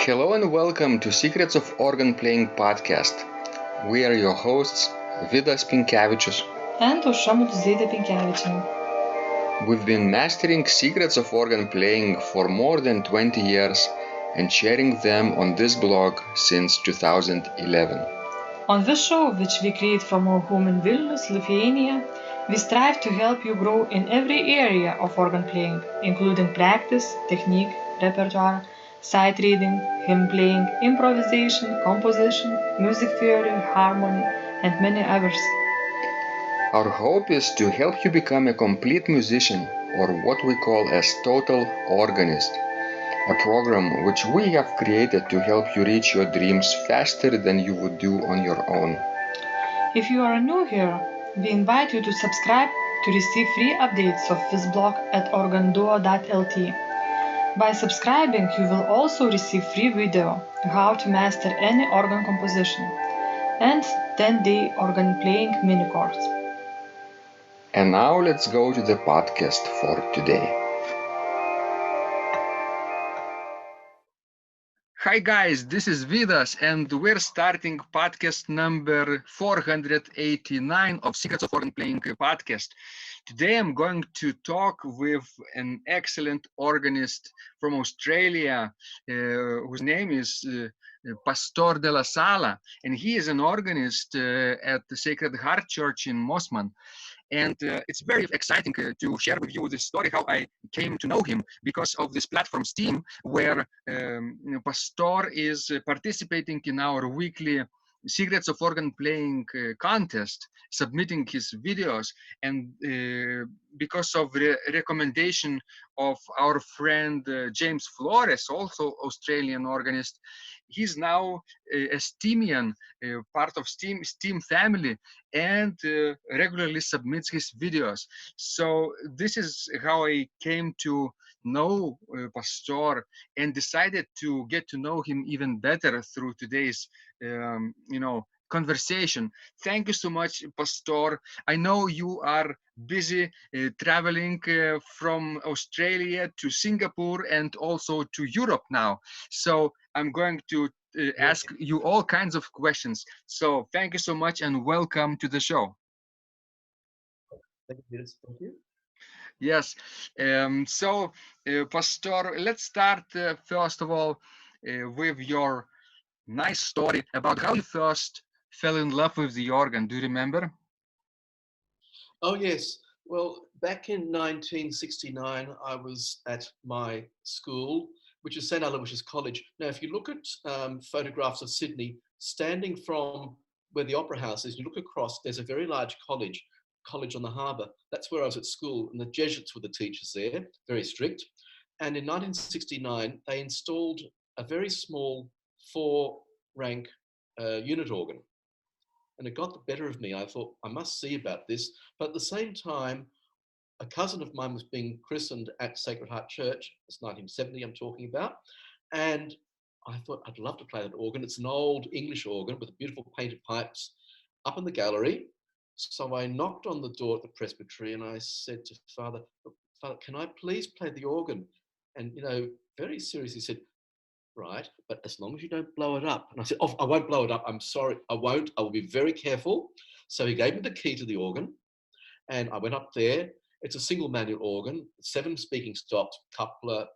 Hello and welcome to Secrets of Organ Playing podcast. We are your hosts, Vidas and We've been mastering secrets of organ playing for more than 20 years and sharing them on this blog since 2011. On this show, which we create from our home in Vilnius, Lithuania, we strive to help you grow in every area of organ playing, including practice, technique, repertoire, sight reading, hymn playing, improvisation, composition, music theory, harmony, and many others. Our hope is to help you become a complete musician, or what we call as total organist, a program which we have created to help you reach your dreams faster than you would do on your own. If you are new here, we invite you to subscribe to receive free updates of this blog at organduo.lt. By subscribing, you will also receive free video how to master any organ composition and 10-day organ playing mini course. And now let's go to the podcast for today. Hi guys, this is Vidas and we're starting podcast number 489 of Secrets of Organ Playing podcast. Today I'm going to talk with an excellent organist from Australia whose name is Pastor de Lasala, and he is an organist at the Sacred Heart Church in Mosman. And it's very exciting to share with you the story how I came to know him because of this platform Steem, where Pastor is participating in our weekly Secrets of Organ Playing contest, submitting his videos, and because of the recommendation of our friend James Flores, also Australian organist, he's now a Steemian, part of Steem family, and regularly submits his videos. So this is how I came to know Pastor and decided to get to know him even better through today's conversation. Thank you so much, Pastor. I know you are busy traveling from Australia to Singapore and also to Europe now. So I'm going to ask you all kinds of questions. So thank you so much and welcome to the show. Thank you. Yes. Pastor, let's start first of all with your nice story about how you first fell in love with the organ. Do you remember? Oh, yes. Well, back in 1969, I was at my school, which is St. Aloysius College. Now, if you look at photographs of Sydney, standing from where the Opera House is, you look across, there's a very large college on the harbour. That's where I was at school, and the Jesuits were the teachers there, very strict. And in 1969, they installed a very small 4-rank unit organ. And it got the better of me. I thought, I must see about this. But at the same time, a cousin of mine was being christened at Sacred Heart Church. It's 1970 I'm talking about. And I thought, I'd love to play that organ. It's an old English organ with beautiful painted pipes up in the gallery. So I knocked on the door at the presbytery and I said to Father, can I please play the organ? And, very seriously said, right, but as long as you don't blow it up. And I said, I won't blow it up. I'm sorry, I won't. I will be very careful. So he gave me the key to the organ and I went up there. It's a single manual organ, 7 speaking stops, coupler,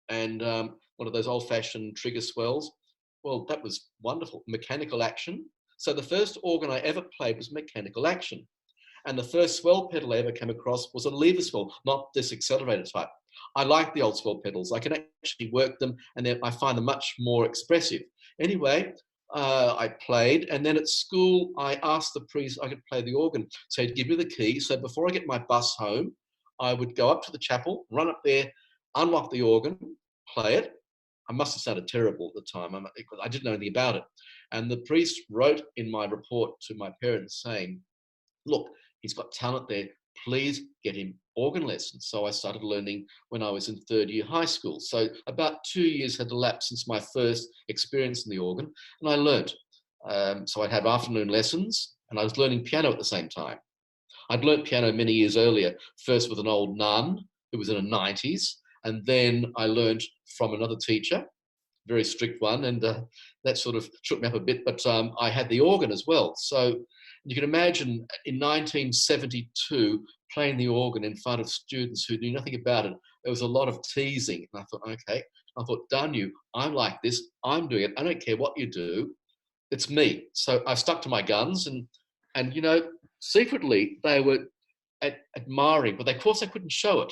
and one of those old-fashioned trigger swells. Well, that was wonderful. Mechanical action. So the first organ I ever played was mechanical action. And the first swell pedal I ever came across was a lever swell, not this accelerator type. I like the old swell pedals. I can actually work them and I find them much more expressive. Anyway, I played, and then at school, I asked the priest if I could play the organ. So he'd give me the key. So before I get my bus home, I would go up to the chapel, run up there, unlock the organ, play it. I must have sounded terrible at the time because I didn't know anything about it. And the priest wrote in my report to my parents saying, look, he's got talent there. Please get him organ lessons. So I started learning when I was in 3rd year high school. So about 2 years had elapsed since my first experience in the organ, and I learned. So I'd have afternoon lessons, and I was learning piano at the same time. I'd learned piano many years earlier, first with an old nun who was in her 90s, and then I learned from another teacher very strict one, and that sort of shook me up a bit. But I had the organ as well. So you can imagine in 1972 playing the organ in front of students who knew nothing about it. There was a lot of teasing, and I thought, okay. I thought, darn you, I'm like this. I'm doing it. I don't care what you do. It's me. So I stuck to my guns, and you know, secretly they were admiring, but of course they couldn't show it.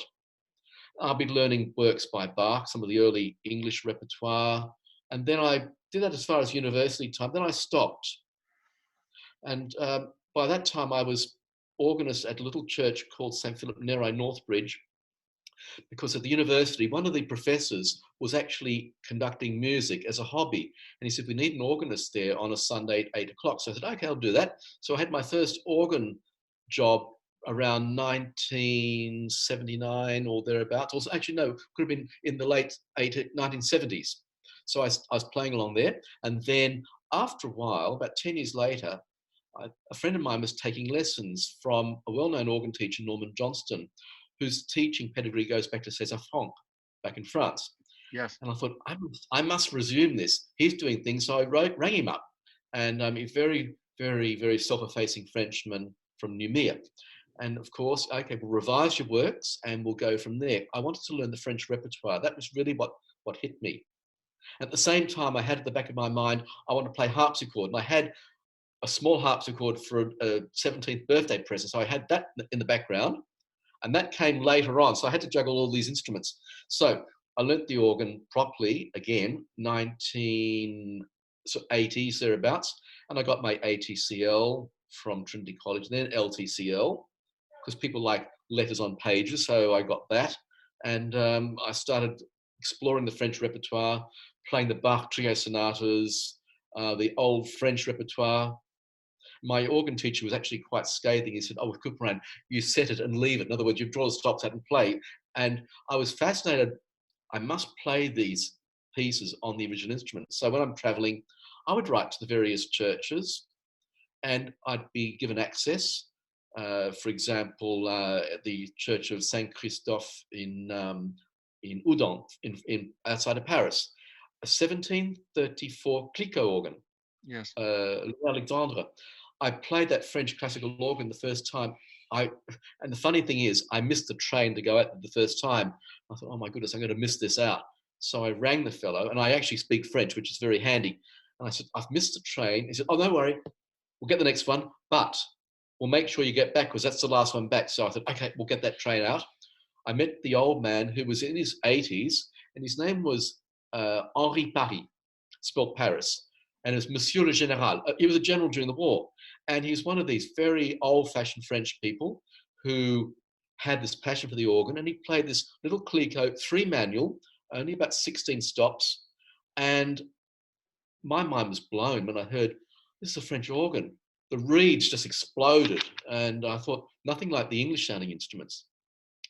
I'll be learning works by Bach, some of the early English repertoire, and then I did that as far as university time. Then I stopped, and by that time I was organist at a little church called St. Philip Neri, Northbridge, because at the university, one of the professors was actually conducting music as a hobby. And he said, we need an organist there on a Sunday at 8 o'clock. So I said, okay, I'll do that. So I had my first organ job around 1979 or thereabouts. Also, actually, no, could have been in the late 1970s. So I was playing along there. And then after a while, about 10 years later, a friend of mine was taking lessons from a well-known organ teacher, Norman Johnston, whose teaching pedigree goes back to César Franck, back in France. Yes. And I thought, I must resume this. He's doing things. So I rang him up. And a very, very, very self-effacing Frenchman from Noumea. And of course, okay, we'll revise your works and we'll go from there. I wanted to learn the French repertoire. That was really what hit me. At the same time, I had at the back of my mind, I want to play harpsichord. And I had a small harpsichord for a 17th birthday present. So I had that in the background. And that came later on. So I had to juggle all these instruments. So I learnt the organ properly, again, 1980s, thereabouts. And I got my ATCL from Trinity College, then LTCL, because people like letters on pages. So I got that. And I started exploring the French repertoire, playing the Bach trio sonatas, the old French repertoire. My organ teacher was actually quite scathing. He said, oh, with Couperin, you set it and leave it. In other words, you draw the stops out and play. And I was fascinated. I must play these pieces on the original instrument. So when I'm traveling, I would write to the various churches and I'd be given access. For example, the Church of Saint Christophe in Oudon, outside of Paris, a 1734 Clicquot organ. Yes. Alexandre. I played that French classical organ the first time. And the funny thing is, I missed the train to go out the first time. I thought, oh my goodness, I'm going to miss this out. So I rang the fellow, and I actually speak French, which is very handy. And I said, I've missed the train. He said, oh, don't worry, we'll get the next one, but we'll make sure you get back because that's the last one back. So I thought, okay, we'll get that train out. I met the old man who was in his 80s, and his name was Henri Paris, spelled Paris. And it was Monsieur le Général. He was a general during the war. And he's one of these very old-fashioned French people who had this passion for the organ. And he played this little Clicquot 3-manual, only about 16 stops. And my mind was blown when I heard, this is a French organ. The reeds just exploded. And I thought, nothing like the English-sounding instruments.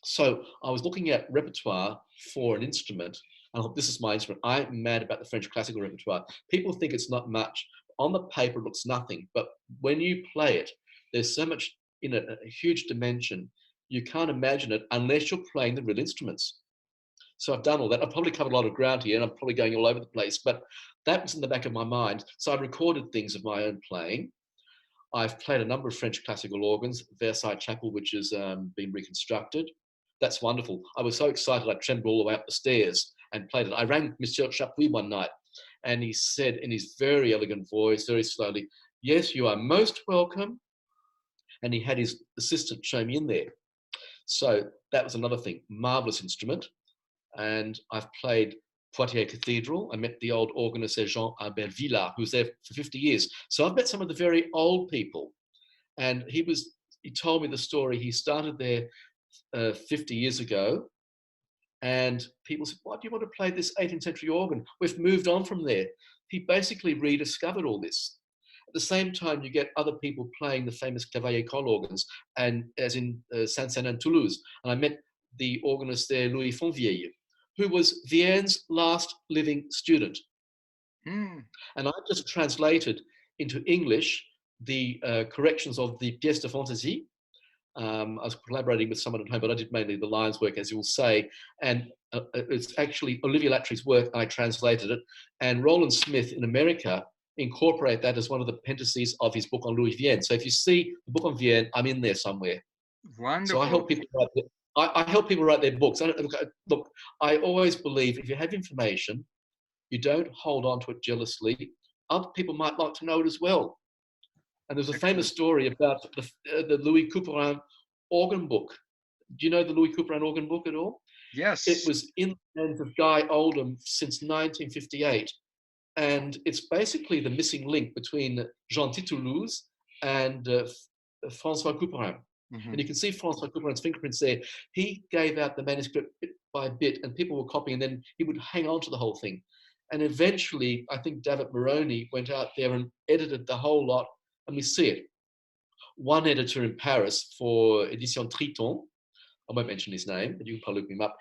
So I was looking at repertoire for an instrument. And I thought, this is my instrument. I'm mad about the French classical repertoire. People think it's not much. On the paper, it looks nothing. But when you play it, there's so much in it, a huge dimension. You can't imagine it unless you're playing the real instruments. So I've done all that. I've probably covered a lot of ground here, and I'm probably going all over the place. But that was in the back of my mind. So I recorded things of my own playing. I've played a number of French classical organs, Versailles Chapel, which has been reconstructed. That's wonderful. I was so excited, I trembled all the way up the stairs and played it. I rang Monsieur Chapuis one night, and he said in his very elegant voice, very slowly, yes, you are most welcome. And he had his assistant show me in there. So that was another thing, marvelous instrument. And I've played Poitiers Cathedral. I met the old organist Jean Albert Villard, who was there for 50 years. So I've met some of the very old people. And he told me the story. He started there 50 years ago. And people said, why do you want to play this 18th century organ? We've moved on from there. He basically rediscovered all this. At the same time, you get other people playing the famous Cavaillé-Coll organs, and as in Saint-Saëns and Toulouse. And I met the organist there, Louis Fonvieille, who was Vienne's last living student. And I just translated into English the corrections of the pièce de fantaisie I was collaborating with someone at home, but I did mainly the lines work, as you'll say. And it's actually Olivia Latry's work. I translated it. And Roland Smith in America incorporate that as one of the appendices of his book on Louis Vienne. So if you see the book on Vienne, I'm in there somewhere. So I Wonderful. help people write I help people write their books. Look, I always believe if you have information, you don't hold on to it jealously. Other people might like to know it as well. And there's a famous story about the Louis Couperin organ book. Do you know the Louis Couperin organ book at all? Yes. It was in the hands of Guy Oldham since 1958. And it's basically the missing link between Jean Titoulouse and François Couperin. Mm-hmm. And you can see François Couperin's fingerprints there. He gave out the manuscript bit by bit, and people were copying, and then he would hang on to the whole thing. And eventually, I think David Moroni went out there and edited the whole lot, and we see it. One editor in Paris for Edition Triton, I won't mention his name, but you can probably look him up.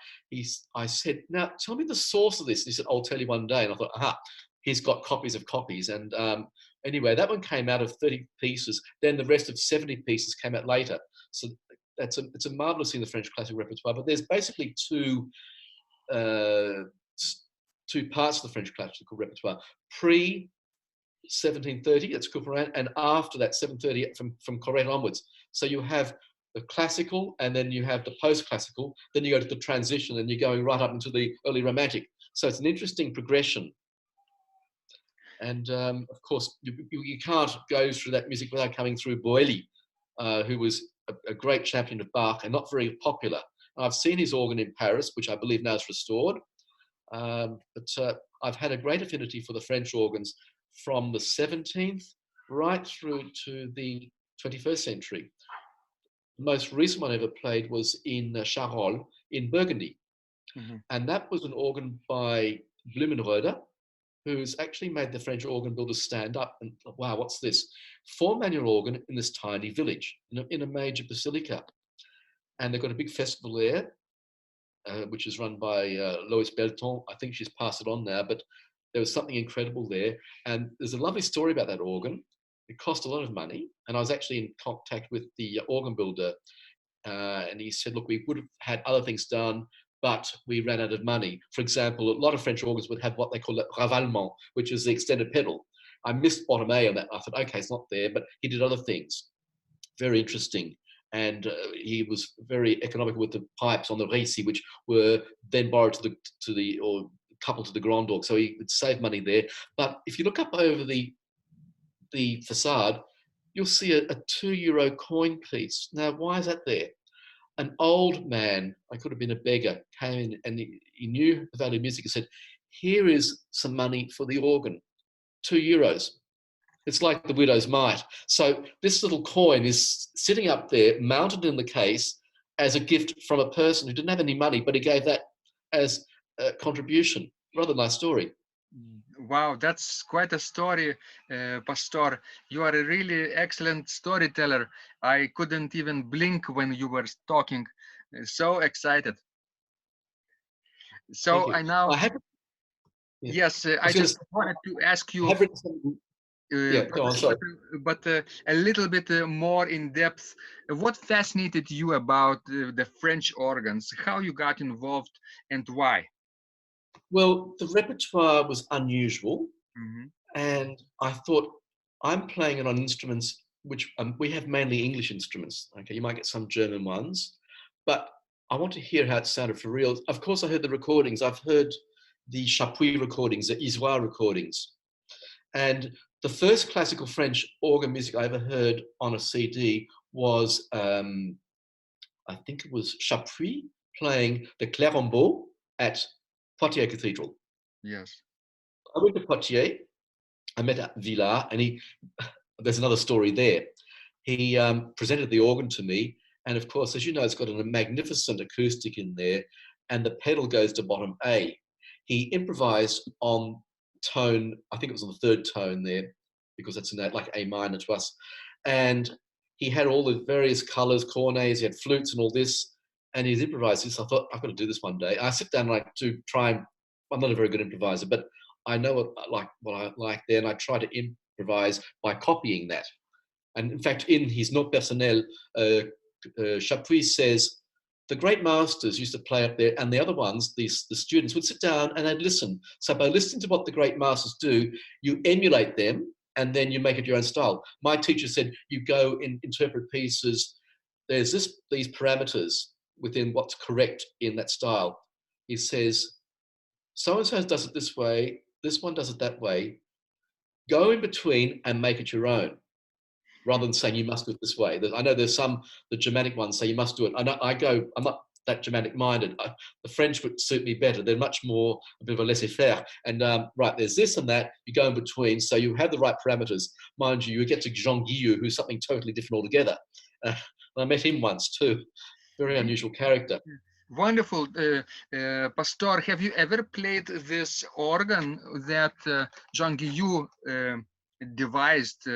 I said, now tell me the source of this. And he said, I'll tell you one day. And I thought, aha, he's got copies of copies. And anyway, that one came out of 30 pieces. Then the rest of 70 pieces came out later. So it's a marvelous thing, the French classical repertoire. But there's basically two parts of the French classical repertoire. Pre-1730, that's Couperin, and after that, 730 from Corrette onwards. So you have the classical, and then you have the post-classical, then you go to the transition, and you're going right up into the early romantic. So it's an interesting progression. And of course, you can't go through that music without coming through Boilly, who was a great champion of Bach and not very popular. I've seen his organ in Paris, which I believe now is restored. But I've had a great affinity for the French organs from the 17th right through to the 21st century. The most recent one I ever played was in Charolles in Burgundy. Mm-hmm. And that was an organ by Blumenroeder, who's actually made the French organ builders stand up and, wow, what's this? 4-manual organ in this tiny village, in a major basilica. And they've got a big festival there, which is run by Lois Belton. I think she's passed it on now, but there was something incredible there. And there's a lovely story about that organ. It cost a lot of money. And I was actually in contact with the organ builder. And he said, look, we would have had other things done, but we ran out of money. For example, a lot of French organs would have what they call a ravalement, which is the extended pedal. I missed bottom A on that. I thought, okay, it's not there, but he did other things. Very interesting. And he was very economical with the pipes on the récit, which were then borrowed or coupled to the grand orgue. So he would save money there. But if you look up over the facade, you'll see a €2 coin piece. Now, why is that there? An old man, I could have been a beggar, came in and he knew the value of music and said, here is some money for the organ, €2. It's like the widow's mite. So this little coin is sitting up there, mounted in the case as a gift from a person who didn't have any money, but he gave that as a contribution. Rather nice story. Wow, that's quite a story, Pastor. You are a really excellent storyteller. I couldn't even blink when you were talking. So excited. So I now... Yes, I just wanted to ask you... go on, sorry. But a little bit more in depth, what fascinated you about the French organs? How you got involved and why? Well, the repertoire was unusual, and I thought, I'm playing it on instruments which we have mainly English instruments. Okay, you might get some German ones, but I want to hear how it sounded for real. Of course, I heard the recordings. I've heard the Chapuis recordings, the Isoire recordings, and the first classical French organ music I ever heard on a CD was, I think it was Chapuis playing the Clérambault at Poitiers Cathedral. Yes. I went to Poitiers. I met at Villars, and there's another story there. He presented the organ to me, and of course, as you know, it's got a magnificent acoustic in there, and the pedal goes to bottom A. He improvised on tone, I think it was on the 3rd tone there, because that's in that like A minor to us. And he had all the various colors, cornets, he had flutes and all this, and he's improvised this. I thought, I've got to do this one day. I sit down and to try and, I'm not a very good improviser, but I know what I like there, and I try to improvise by copying that. And in fact, in his Note Personnel, Chapuis says, the great masters used to play up there, and the other ones, the students, would sit down and they'd listen. So by listening to what the great masters do, you emulate them, and then you make it your own style. My teacher said, you go and interpret pieces, there's these parameters within what's correct in that style. He says, so-and-so does it this way, this one does it that way. Go in between and make it your own, rather than saying you must do it this way. I know there's the Germanic ones say you must do it. I'm not that Germanic minded. The French would suit me better. They're much more a bit of a laissez-faire. And right, there's this and that, you go in between, so you have the right parameters. Mind you, you get to Jean Guillou, who's something totally different altogether. I met him once too. Very unusual character. Wonderful. Pastor, have you ever played this organ that Jean Guillou devised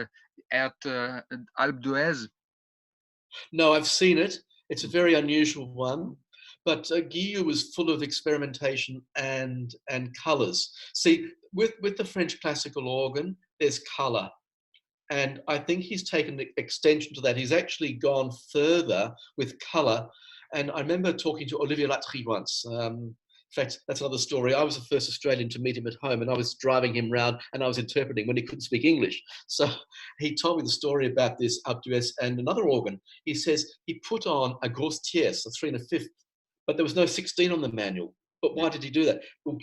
at Alpe d'Huez? No, I've seen it. It's a very unusual one. But Guillou was full of experimentation and colors. See, with the French classical organ, there's color. And I think he's taken an extension to that. He's actually gone further with color. And I remember talking to Olivier Latry once. In fact, that's another story. I was the first Australian to meet him at home, and I was driving him around and I was interpreting when he couldn't speak English. So he told me the story about this Alpe d'Huez and another organ. He says he put on a grosse tierce, a 3 1/5, but there was no 16 on the manual. But why did he do that? Well,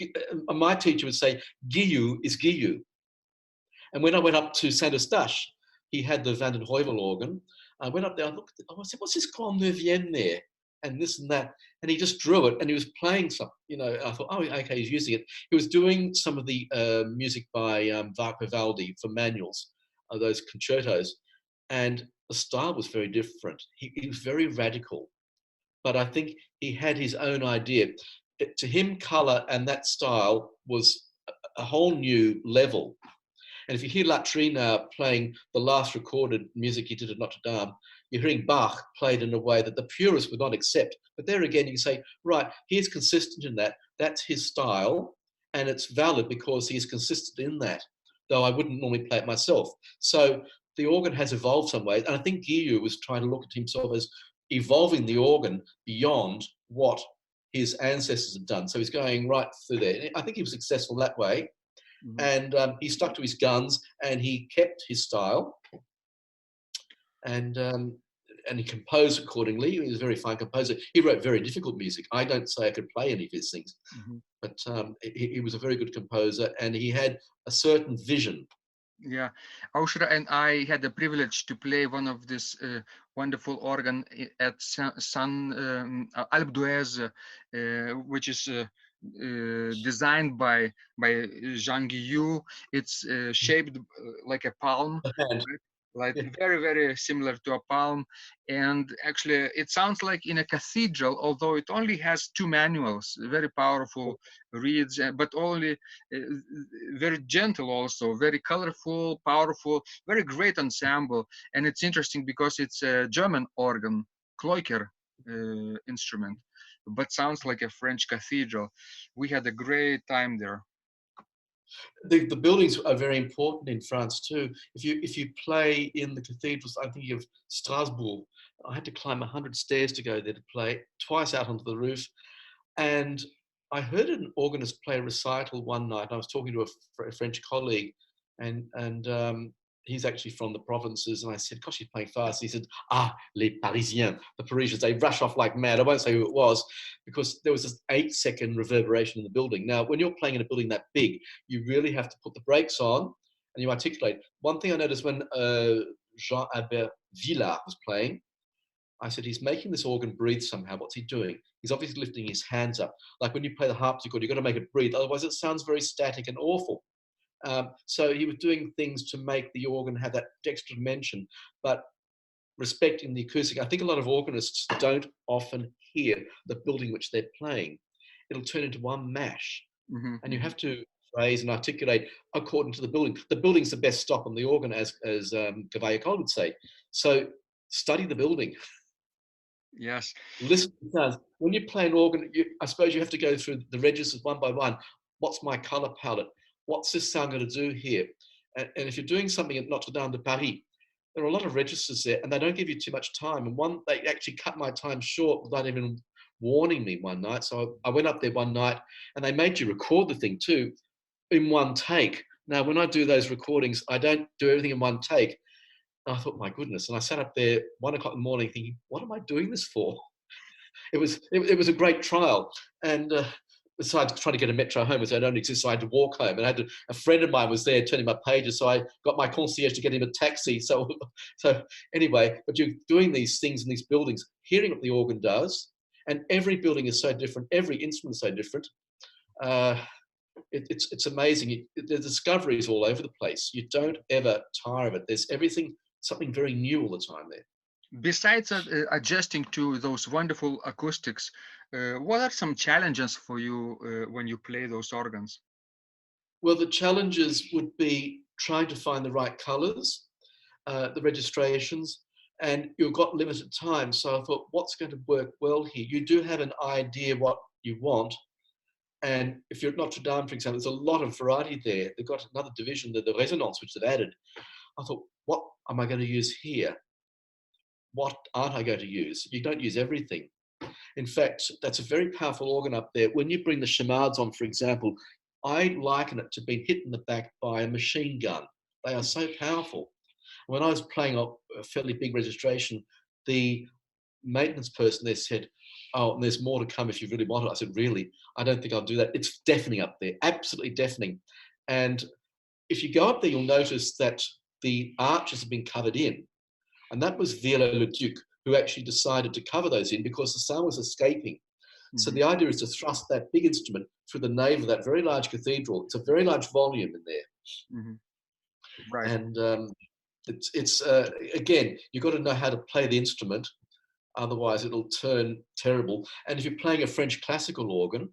my teacher would say, Guillou is Guillou. And when I went up to Saint-Eustache, he had the Van den Heuvel organ. I went up there, I looked, I said, what's this Grand Neuvième there? And this and that. And he just drew it, and he was playing something, I thought, oh, okay, he's using it. He was doing some of the music by Vivaldi for manuals, those concertos. And the style was very different. He was very radical. But I think he had his own idea. To him, color and that style was a whole new level. And if you hear Latry now playing the last recorded music he did at Notre Dame, you're hearing Bach played in a way that the purists would not accept. But there again, you can say, right, he's consistent in that. That's his style. And it's valid because he's consistent in that, though I wouldn't normally play it myself. So the organ has evolved some ways. And I think Guillou was trying to look at himself as evolving the organ beyond what his ancestors had done. So he's going right through there. I think he was successful that way. And he stuck to his guns, and he kept his style, and he composed accordingly. He was a very fine composer. He wrote very difficult music. I don't say I could play any of his things, but he was a very good composer, and he had a certain vision. Yeah, Aushra and I had the privilege to play one of this wonderful organ at Alpe d'Huez, which is designed by Jean Guillou. It's shaped like a palm, like very, very similar to a palm. And actually, it sounds like in a cathedral, although it only has 2 manuals, very powerful reeds, but only very gentle also, very colorful, powerful, very great ensemble. And it's interesting because it's a German organ, Kloiker instrument, but sounds like a French cathedral. We had a great time there. The buildings are very important in France too. If you play in the cathedrals, I think of Strasbourg. I had to climb 100 stairs to go there to play, twice out onto the roof. And I heard an organist play a recital one night. I was talking to a French colleague, and he's actually from the provinces. And I said, gosh, he's playing fast. He said, les Parisiens, the Parisians, they rush off like mad. I won't say who it was, because there was this 8-second reverberation in the building. Now, when you're playing in a building that big, you really have to put the brakes on and you articulate. One thing I noticed when Jean-Albert Villard was playing, I said, he's making this organ breathe somehow. What's he doing? He's obviously lifting his hands up. Like when you play the harpsichord, you've got to make it breathe. Otherwise, it sounds very static and awful. So he was doing things to make the organ have that extra dimension, but respecting the acoustic. I think a lot of organists don't often hear the building which they're playing. It'll turn into one mash, and you have to phrase and articulate according to the building. The building's the best stop on the organ, as Cavaillé-Coll would say. So study the building. Yes. Listen to sounds. When you play an organ, I suppose you have to go through the registers one by one. What's my color palette? What's this sound going to do here? And if you're doing something at Notre Dame de Paris, there are a lot of registers there, and they don't give you too much time. And one, they actually cut my time short without even warning me one night. So I went up there one night, and they made you record the thing too in one take. Now, when I do those recordings, I don't do everything in one take. And I thought, my goodness. And I sat up there 1 o'clock in the morning thinking, what am I doing this for? It was a great trial. And besides trying to get a metro home, as I don't exist, so I had to walk home. And a friend of mine was there turning my pages, so I got my concierge to get him a taxi. So anyway, but you're doing these things in these buildings, hearing what the organ does, and every building is so different, every instrument is so different. It's amazing. The discoveries all over the place. You don't ever tire of it. There's something very new all the time there. Besides adjusting to those wonderful acoustics, what are some challenges for you when you play those organs? Well, the challenges would be trying to find the right colors, the registrations, and you've got limited time. So I thought, what's going to work well here? You do have an idea what you want. And if you're at Notre Dame, for example, there's a lot of variety there. They've got another division, the resonance, which they've added. I thought, what am I going to use here? What aren't I going to use? You don't use everything. In fact, that's a very powerful organ up there. When you bring the chamades on, for example, I liken it to being hit in the back by a machine gun. They are so powerful. When I was playing a fairly big registration, the maintenance person there said, oh, and there's more to come if you really want it. I said, really? I don't think I'll do that. It's deafening up there, absolutely deafening. And if you go up there, you'll notice that the arches have been covered in. And that was Viollet-le-Duc, who actually decided to cover those in because the sound was escaping. Mm-hmm. So the idea is to thrust that big instrument through the nave of that very large cathedral. It's a very large volume in there. Mm-hmm. Right. And it's again, you've got to know how to play the instrument. Otherwise, it'll turn terrible. And if you're playing a French classical organ,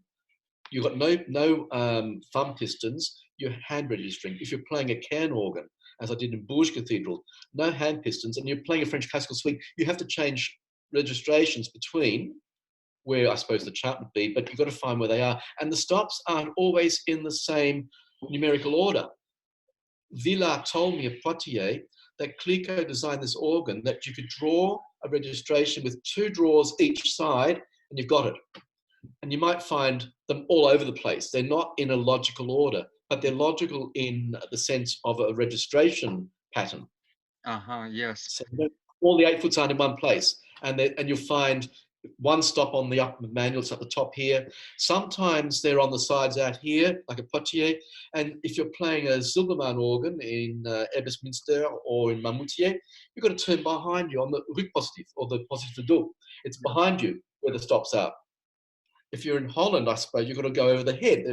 you've got no thumb pistons, you're hand registering. If you're playing a Cairn organ, as I did in Bourges Cathedral, no hand pistons, and you're playing a French classical suite, you have to change registrations between where I suppose the chart would be, but you've got to find where they are. And the stops aren't always in the same numerical order. Villard told me at Poitiers that Clicquot designed this organ that you could draw a registration with 2 drawers each side, and you've got it. And you might find them all over the place. They're not in a logical order, but they're logical in the sense of a registration pattern. Yes. So all the 8 foots aren't in one place, and you'll find one stop on the upper manual, it's at the top here. Sometimes they're on the sides out here, like a Poitiers. And if you're playing a Silbermann organ in Ebbesminster or in Marmoutier, you've got to turn behind you on the Rue Positif or the Positif do. It's behind you where the stops are. If you're in Holland, I suppose you've got to go over the head.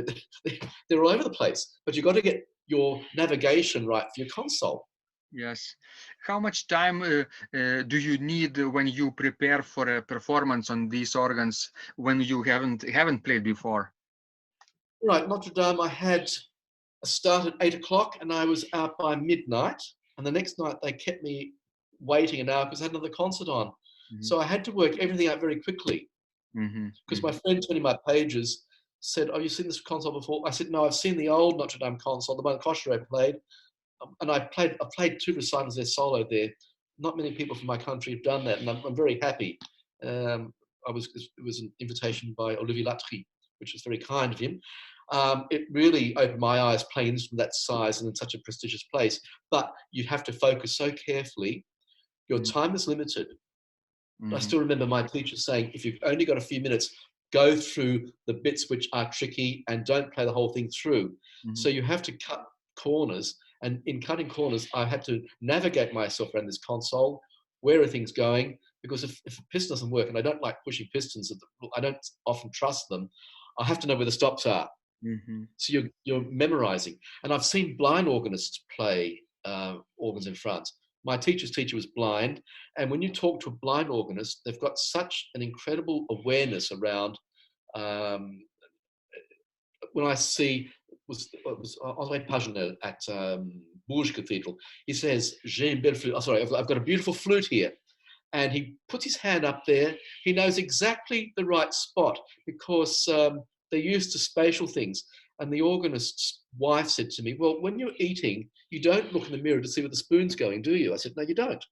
They're all over the place, but you've got to get your navigation right for your console. Yes. How much time do you need when you prepare for a performance on these organs when you haven't played before? Right, Notre Dame, I had a start at 8 o'clock and I was out by midnight. And the next night they kept me waiting an hour because I had another concert on. Mm-hmm. So I had to work everything out very quickly. Because my friend turning my pages said, "Oh, you've seen this console before?" I said, "No, I've seen the old Notre Dame console, the one Cocheret played." And I played 2 recitals there solo there. Not many people from my country have done that, and I'm very happy. It was an invitation by Olivier Latry, which was very kind of him. It really opened my eyes playing an instrument that size and in such a prestigious place. But you have to focus so carefully. Your time is limited. I still remember my teacher saying, if you've only got a few minutes, go through the bits which are tricky and don't play the whole thing through. So you have to cut corners. And in cutting corners, I had to navigate myself around this console. Where are things going? Because if a piston doesn't work, and I don't like pushing pistons, I don't often trust them, I have to know where the stops are. So you're memorizing. And I've seen blind organists play organs in France. My teacher's teacher was blind, and when you talk to a blind organist, they've got such an incredible awareness around. When I see, it was André Pagenet at Bourges Cathedral, he says, "J'ai une belle flûte." Oh, sorry, I've got a beautiful flute here, and he puts his hand up there. He knows exactly the right spot because they're used to spatial things. And the organist's wife said to me, well, when you're eating, you don't look in the mirror to see where the spoon's going, do you? I said, no, you don't.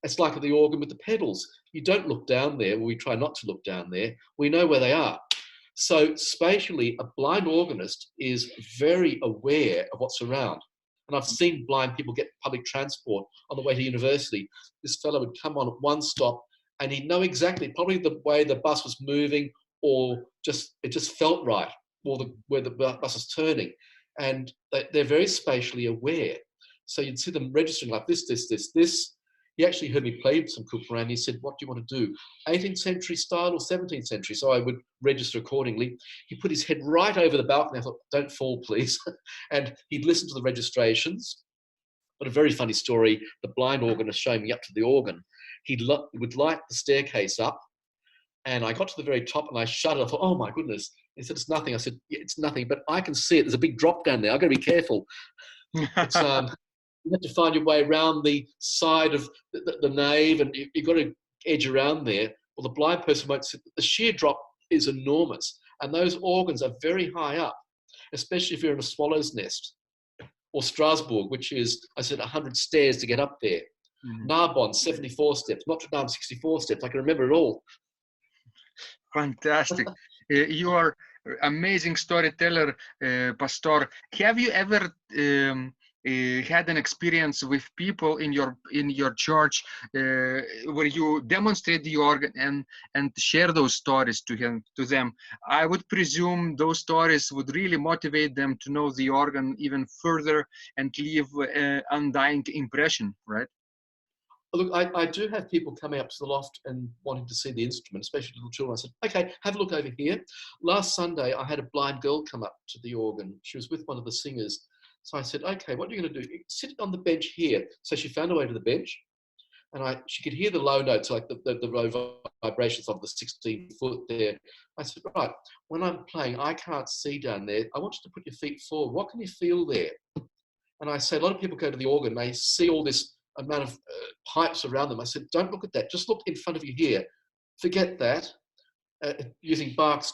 It's like the organ with the pedals. You don't look down there. Well, we try not to look down there. We know where they are. So spatially, a blind organist is very aware of what's around. And I've seen blind people get public transport on the way to university. This fellow would come on at one stop and he'd know exactly probably the way the bus was moving, or it just felt right, or where the bus is turning. And they're very spatially aware. So you'd see them registering like this. He actually heard me play some couperin. He said, what do you want to do? 18th century style or 17th century? So I would register accordingly. He put his head right over the balcony. I thought, don't fall, please. And he'd listen to the registrations. But a very funny story, the blind organist showing me up to the organ. He would light the staircase up. And I got to the very top and I shuddered. I thought, oh my goodness. He said, it's nothing. I said, yeah, it's nothing, but I can see it. There's a big drop down there. I've got to be careful. It's, you have to find your way around the side of the nave, and you've got to edge around there. Well, the blind person won't see. The sheer drop is enormous, and those organs are very high up, especially if you're in a swallow's nest, or Strasbourg, which is, I said, 100 stairs to get up there. Mm-hmm. Narbonne, 74 steps. Notre Dame, 64 steps. I can remember it all. Fantastic. You are amazing storyteller, Pastor. Have you ever had an experience with people in your church where you demonstrate the organ and share those stories to them? I would presume those stories would really motivate them to know the organ even further and leave an undying impression, right? Look, I do have people coming up to the loft and wanting to see the instrument, especially little children. I said, okay, have a look over here. Last Sunday, I had a blind girl come up to the organ. She was with one of the singers. So I said, okay, what are you going to do? Sit on the bench here. So she found her way to the bench, and she could hear the low notes, like the low vibrations of the 16 foot there. I said, right, when I'm playing, I can't see down there. I want you to put your feet forward. What can you feel there? And I say, a lot of people go to the organ, they see all this amount of pipes around them. I said, don't look at that. Just look in front of you here. Forget that. Using Bach's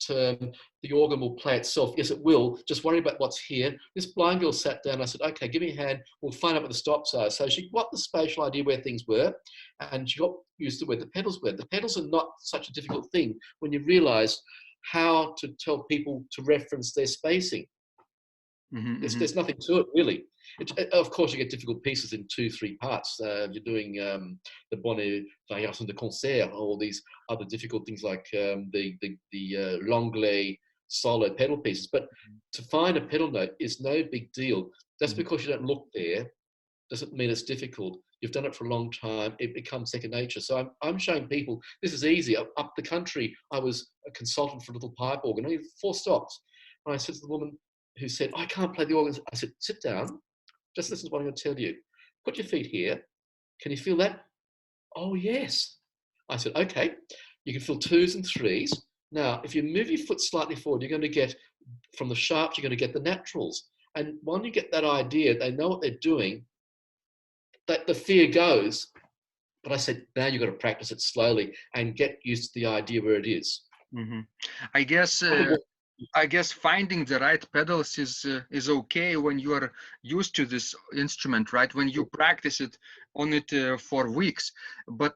term, the organ will play itself. Yes, it will. Just worry about what's here. This blind girl sat down. I said, okay, give me a hand. We'll find out what the stops are. So she got the spatial idea where things were, and she got used to where the pedals were. The pedals are not such a difficult thing when you realize how to tell people to reference their spacing. Mm-hmm, there's nothing to it, really. Of course, you get difficult pieces in 2-3 parts. You're doing the bonne variation de concert, all these other difficult things like the Langlais solo pedal pieces. But to find a pedal note is no big deal. Just because you don't look there doesn't mean it's difficult. You've done it for a long time. It becomes second nature. So I'm showing people this is easy. Up the country, I was a consultant for a little pipe organ. Only 4 stops. And I said to the woman who said, I can't play the organ. I said, sit down. Just listen to what I'm going to tell you. Put your feet here. Can you feel that? Oh, yes. I said, okay. You can feel 2s and 3s. Now, if you move your foot slightly forward, you're going to get, from the sharps, you're going to get the naturals. And when you get that idea, they know what they're doing, that the fear goes. But I said, now you've got to practice it slowly and get used to the idea where it is. Mm-hmm. I guess finding the right pedals is okay when you are used to this instrument, right? When you practice it on it for weeks. But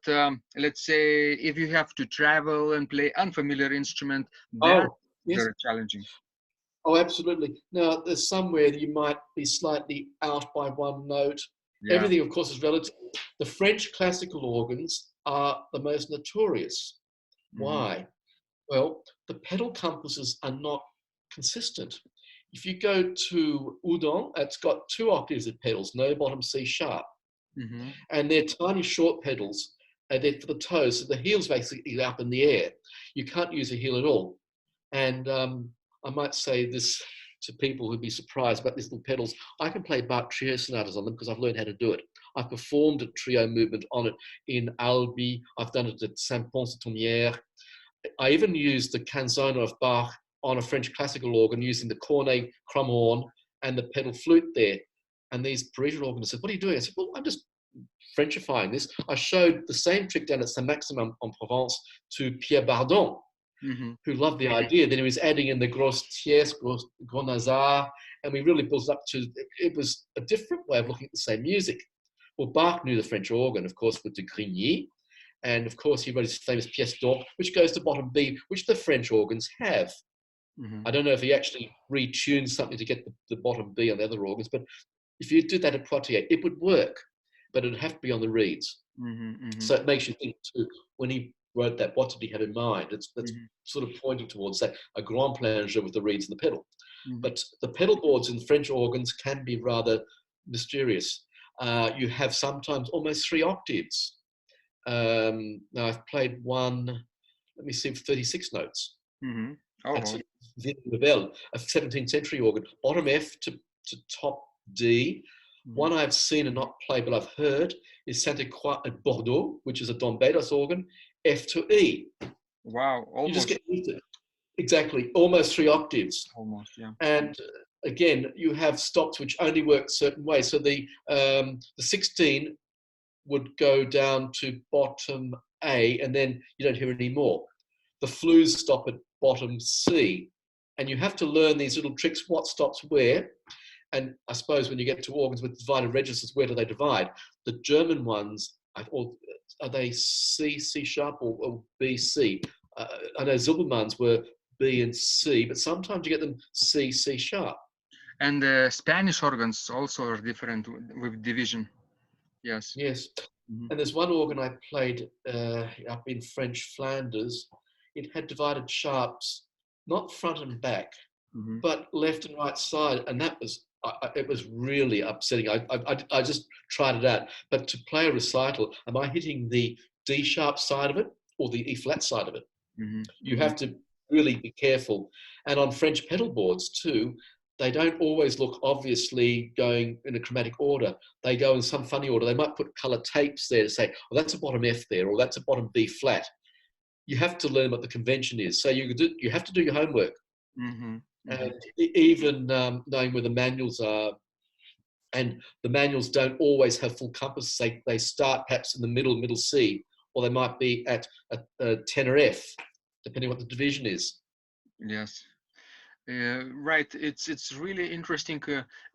let's say if you have to travel and play unfamiliar instrument, that's very challenging. Oh, absolutely. Now, there's somewhere that you might be slightly out by one note. Yeah. Everything, of course, is relative. The French classical organs are the most notorious. Mm-hmm. Why? Well, the pedal compasses are not consistent. If you go to Udon, it's got 2 octaves of pedals, no bottom, C sharp. Mm-hmm. And they're tiny short pedals, and they're for the toes, so the heel's basically up in the air. You can't use a heel at all. And I might say this to people who'd be surprised about these little pedals. I can play Bach trio sonatas on them because I've learned how to do it. I've performed a trio movement on it in Albi. I've done it at Saint-Pons-de-Thomières. I even used the canzona of Bach on a French classical organ using the cornet crumhorn and the pedal flute there. And these Parisian organists said, what are you doing? I said, well, I'm just Frenchifying this. I showed the same trick down at Saint-Maximin en Provence to Pierre Bardon. who loved the idea. Then he was adding in the gros tierce, gros nasal, and we really built up to, it was a different way of looking at the same music. Well, Bach knew the French organ, of course, with the Grigny, and of course he wrote his famous Pièce d'Or, which goes to bottom B, which the French organs have. I don't know if he actually retuned something to get the bottom B on the other organs, but if you did that at Poitiers, it would work, but it would have to be on the reeds. So it makes you think too, when he wrote that, what did he have in mind? That's sort of pointing towards that, a grand planger with the reeds and the pedal. But the pedal boards in French organs can be rather mysterious. You have sometimes almost 3 octaves. Now I've played one, let me see, 36 notes. That's a Rebelle, a 17th century organ, bottom F to top D. One I've seen and not played, but I've heard, is Sainte Croix at Bordeaux, which is a Dombedos organ, F to E. Wow, almost. You just get used to it. Exactly, almost 3 octaves. Almost, yeah. And again, you have stops which only work certain ways. So the 16 would go down to bottom A, and then you don't hear any more. The flues stop at bottom C, and you have to learn these little tricks, what stops where. And I suppose when you get to organs with divided registers, where do they divide? The German ones, are they C, C sharp, or B, C? I know Zilbermann's were B and C, but sometimes you get them C, C sharp. And the Spanish organs also are different with division. Yes. Yes. And there's one organ I played up in French Flanders. It had divided sharps, not front and back, but left and right side. And that was, it was really upsetting. I just tried it out. But to play a recital, am I hitting the D sharp side of it or the E flat side of it? You have to really be careful. And on French pedal boards too, they don't always look obviously going in a chromatic order. They go in some funny order. They might put color tapes there to say, oh, that's a bottom F there, or that's a bottom B flat. You have to learn what the convention is. So you have to do your homework. And even knowing where the manuals are, and the manuals don't always have full compasses. They start perhaps in the middle C, or they might be at a tenor F, depending on what the division is. Yes. Right, it's really interesting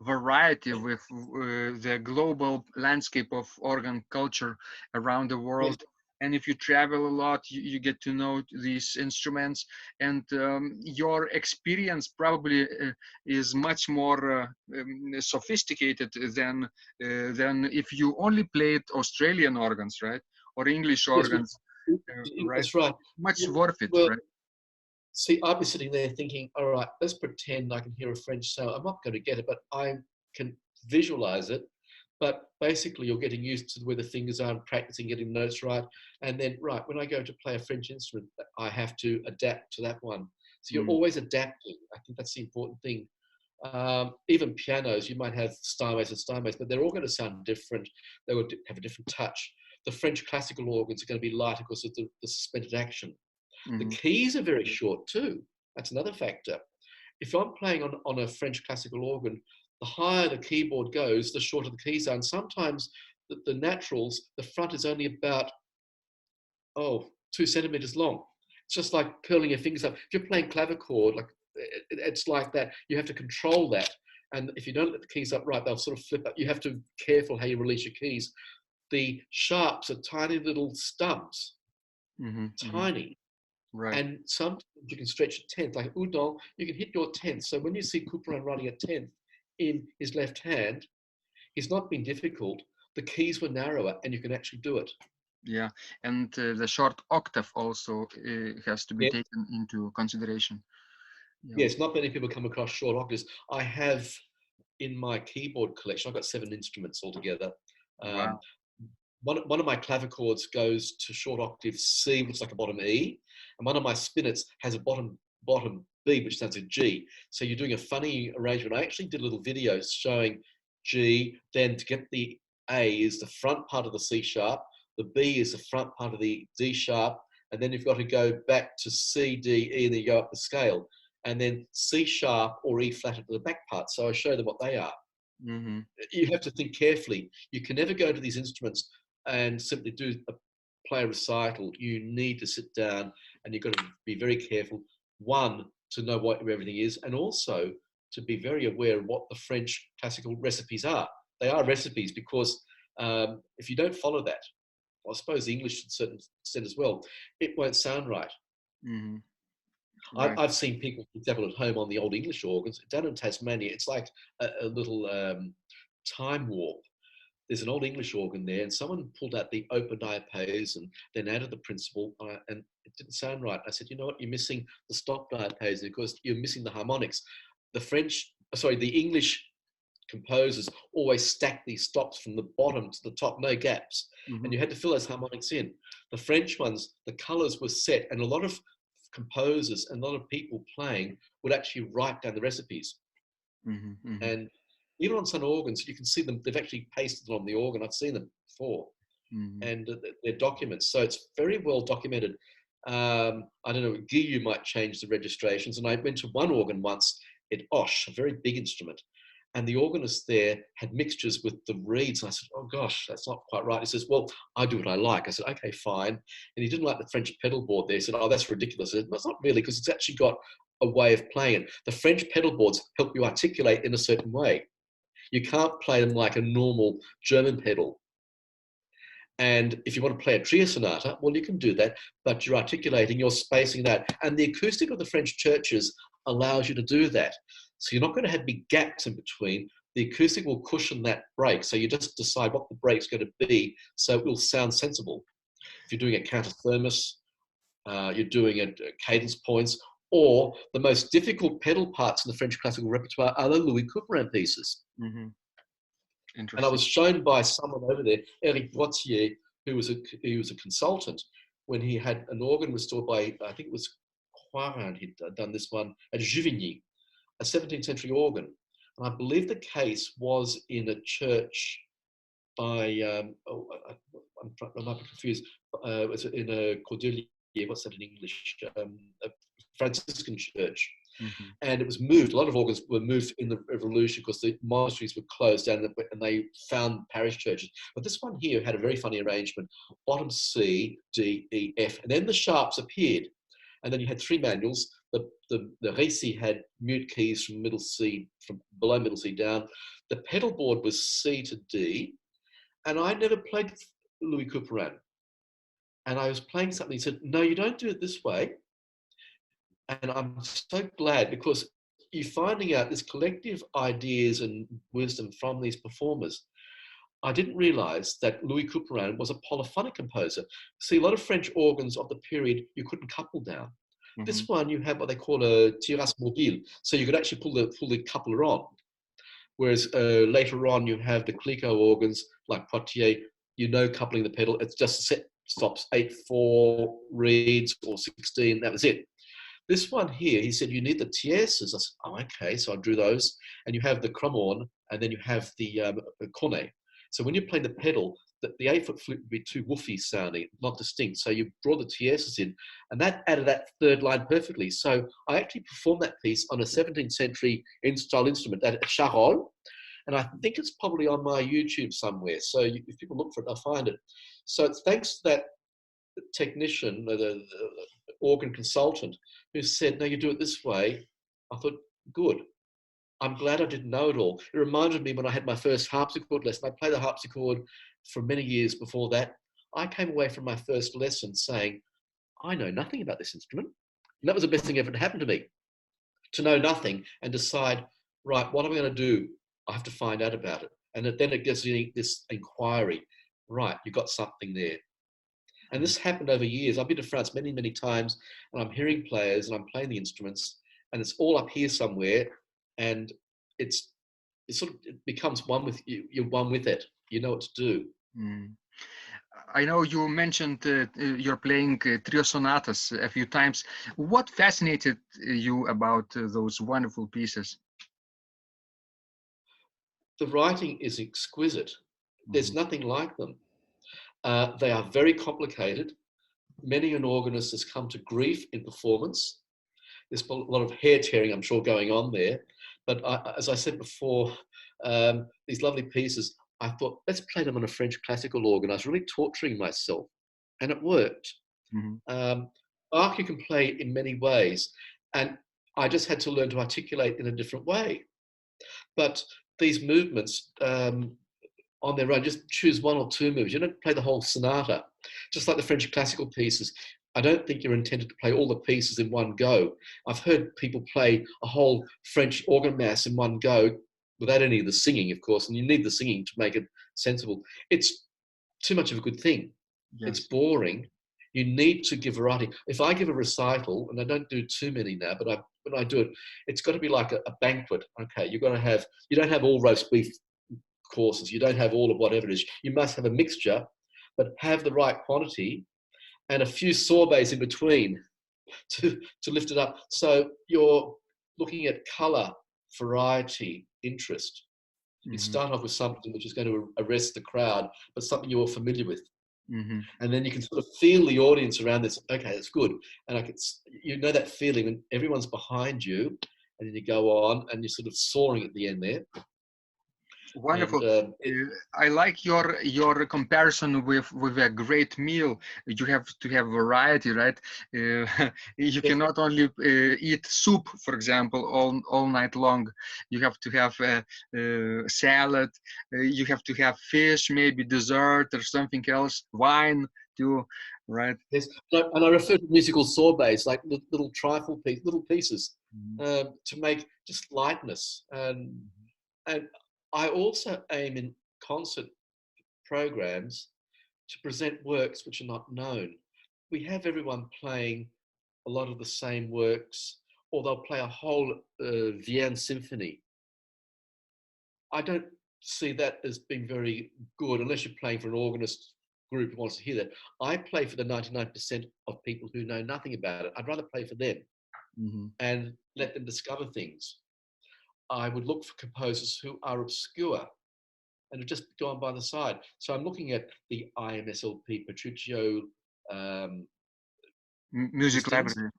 variety with the global landscape of organ culture around the world. Yes. And if you travel a lot, you get to know these instruments, and your experience probably is much more sophisticated than if you only played Australian organs, right, or English organs. Right? That's right. Much worth it, well, right? See, I'd be sitting there thinking, all right, let's pretend I can hear a French sound. I'm not going to get it, but I can visualize it. But basically, you're getting used to where the fingers are and practicing getting notes right. And then, right, when I go to play a French instrument, I have to adapt to that one. So you're always adapting. I think that's the important thing. Even pianos, you might have Steinways and Steinways, but they're all going to sound different. They would have a different touch. The French classical organs are going to be lighter because of the suspended action. The keys are very short too. That's another factor. If I'm playing on a French classical organ, the higher the keyboard goes, the shorter the keys are. And sometimes the naturals, the front is only about, 2 centimeters long. It's just like curling your fingers up. If you're playing clavichord, like it's like that. You have to control that. And if you don't let the keys up right, they'll sort of flip up. You have to be careful how you release your keys. The sharps are tiny little stubs, tiny. Right. And sometimes you can stretch a 10th, like Udon, you can hit your 10th. So when you see Couperin writing a 10th in his left hand, he's not been difficult. The keys were narrower and you can actually do it. Yeah, and the short octave also has to be taken into consideration. Yeah. Yes, not many people come across short octaves. I have in my keyboard collection, I've got 7 instruments altogether. Wow. One of my clavichords goes to short octave C, which is like a bottom E, and one of my spinets has a bottom B, which sounds a G. So you're doing a funny arrangement. I actually did a little video showing G, then to get the A is the front part of the C sharp, the B is the front part of the D sharp, and then you've got to go back to C, D, E, and then you go up the scale, and then C sharp or E flat at the back part. So I show them what they are. You have to think carefully. You can never go to these instruments and simply do play a recital, you need to sit down and you've got to be very careful, one, to know what everything is, and also to be very aware of what the French classical recipes are. They are recipes because if you don't follow that, I suppose the English to a certain extent as well, it won't sound right. Mm-hmm. Right. I've seen people, for example, at home on the old English organs. Down in Tasmania, it's like a little time warp. There's an old English organ there, and someone pulled out the open diapase and then added the principal, and it didn't sound right. I said, you know what, you're missing the stop diapase because you're missing the harmonics. The English composers always stack these stops from the bottom to the top, no gaps, Mm-hmm. and you had to fill those harmonics in. The French ones, the colors were set, and a lot of composers and a lot of people playing would actually write down the recipes. Mm-hmm. Mm-hmm. And even on some organs, you can see them, they've actually pasted it on the organ. I've seen them before. Mm-hmm. And they're documents. So it's very well documented. I don't know, Guy might change the registrations. And I went to one organ once at Osh, a very big instrument. And the organist there had mixtures with the reeds. And I said, oh gosh, that's not quite right. He says, well, I do what I like. I said, okay, fine. And he didn't like the French pedal board there. He said, oh, that's ridiculous. I said, no, it's not really, because it's actually got a way of playing it. The French pedal boards help you articulate in a certain way. You can't play them like a normal German pedal. And if you want to play a trio sonata, well, you can do that, but you're articulating, you're spacing that. And the acoustic of the French churches allows you to do that. So you're not going to have big gaps in between. The acoustic will cushion that break. So you just decide what the break's going to be, so it will sound sensible. If you're doing a counterthermos, you're doing a cadence points, or the most difficult pedal parts in the French classical repertoire are the Louis Couperin pieces. Mm-hmm. And I was shown by someone over there, Eric Boitier, who was a consultant, when he had an organ restored by, I think it was Quarin, he'd done this one at Juvigny, a 17th century organ. And I believe the case was in a church by, I might be confused, it was in a Cordelier, what's that in English? A Franciscan church. Mm-hmm. And it was moved. A lot of organs were moved in the Revolution because the monasteries were closed down and they found parish churches. But this one here had a very funny arrangement: bottom C, D, E, F, and then the sharps appeared. And then you had three manuals. The Réci had mute keys from middle C, from below middle C down. The pedal board was C to D. And I never played Louis Couperin. And I was playing something. He said, no, you don't do it this way. And I'm so glad, because you're finding out this collective ideas and wisdom from these performers. I didn't realize that Louis Couperin was a polyphonic composer. See, a lot of French organs of the period, you couldn't couple down. Mm-hmm. This one, you have what they call a tirasse mobile. So you could actually pull the coupler on. Whereas later on, you have the Clicquot organs like Poitiers, coupling the pedal. It's just set stops, 8/4 reeds or 16, that was it. This one here, he said, you need the tierces. I said, oh, okay. So I drew those. And you have the cromorne, and then you have the cornet. So when you're playing the pedal, the 8-foot flute would be too woofy sounding, not distinct. So you draw the tierces in, and that added that third line perfectly. So I actually performed that piece on a 17th century style instrument, that charol. And I think it's probably on my YouTube somewhere. So if people look for it, they'll find it. So it's thanks to that technician, the organ consultant, who said, no, you do it this way. I thought, good. I'm glad I didn't know it all. It reminded me when I had my first harpsichord lesson. I played the harpsichord for many years before that. I came away from my first lesson saying, I know nothing about this instrument. And that was the best thing ever to happen to me, to know nothing and decide, right, what am I going to do? I have to find out about it. And then it gives you this inquiry. Right, you've got something there. And this happened over years. I've been to France many, many times, and I'm hearing players and I'm playing the instruments, and it's all up here somewhere, and it becomes one with you. You're one with it. You know what to do. Mm. I know you mentioned you're playing trio sonatas a few times. What fascinated you about those wonderful pieces? The writing is exquisite. There's nothing like them. They are very complicated. Many an organist has come to grief in performance. There's a lot of hair tearing, I'm sure, going on there. But as I said before, these lovely pieces, I thought, let's play them on a French classical organ. I was really torturing myself. and it worked. Mm-hmm. Bach you can play in many ways, and I just had to learn to articulate in a different way. But these movements on their own, just choose one or two moves. You don't play the whole sonata. Just like the French classical pieces, I don't think you're intended to play all the pieces in one go. I've heard people play a whole French organ mass in one go without any of the singing, of course, and you need the singing to make it sensible. It's too much of a good thing. It's Yes. boring. You need to give variety. If I give a recital, and I don't do too many now, but when I do it, it's got to be like a banquet. Okay, you're going to have, you don't have all roast beef courses. You don't have all of whatever it is. You must have a mixture, but have the right quantity and a few sorbets in between to lift it up. So you're looking at color, variety, interest. You Mm-hmm. start off with something which is going to arrest the crowd, but something you're familiar with. Mm-hmm. And then you can sort of feel the audience around this. Okay, that's good. And you know that feeling when everyone's behind you, and then you go on and you're sort of soaring at the end there. Wonderful. And I like your comparison with a great meal. You have to have variety, right? You yes, cannot only eat soup, for example, all night long. You have to have salad. You have to have fish, maybe dessert or something else, wine too, right? yes. And I refer to musical sorbets, like little trifle little pieces to make just lightness. And I also aim in concert programs to present works which are not known. We have everyone playing a lot of the same works, or they'll play a whole Vienne symphony. I don't see that as being very good unless you're playing for an organist group who wants to hear that. I play for the 99% of people who know nothing about it. I'd rather play for them Mm-hmm. and let them discover things. I would look for composers who are obscure and have just gone by the side. So I'm looking at the IMSLP Petruccio Music listings. library.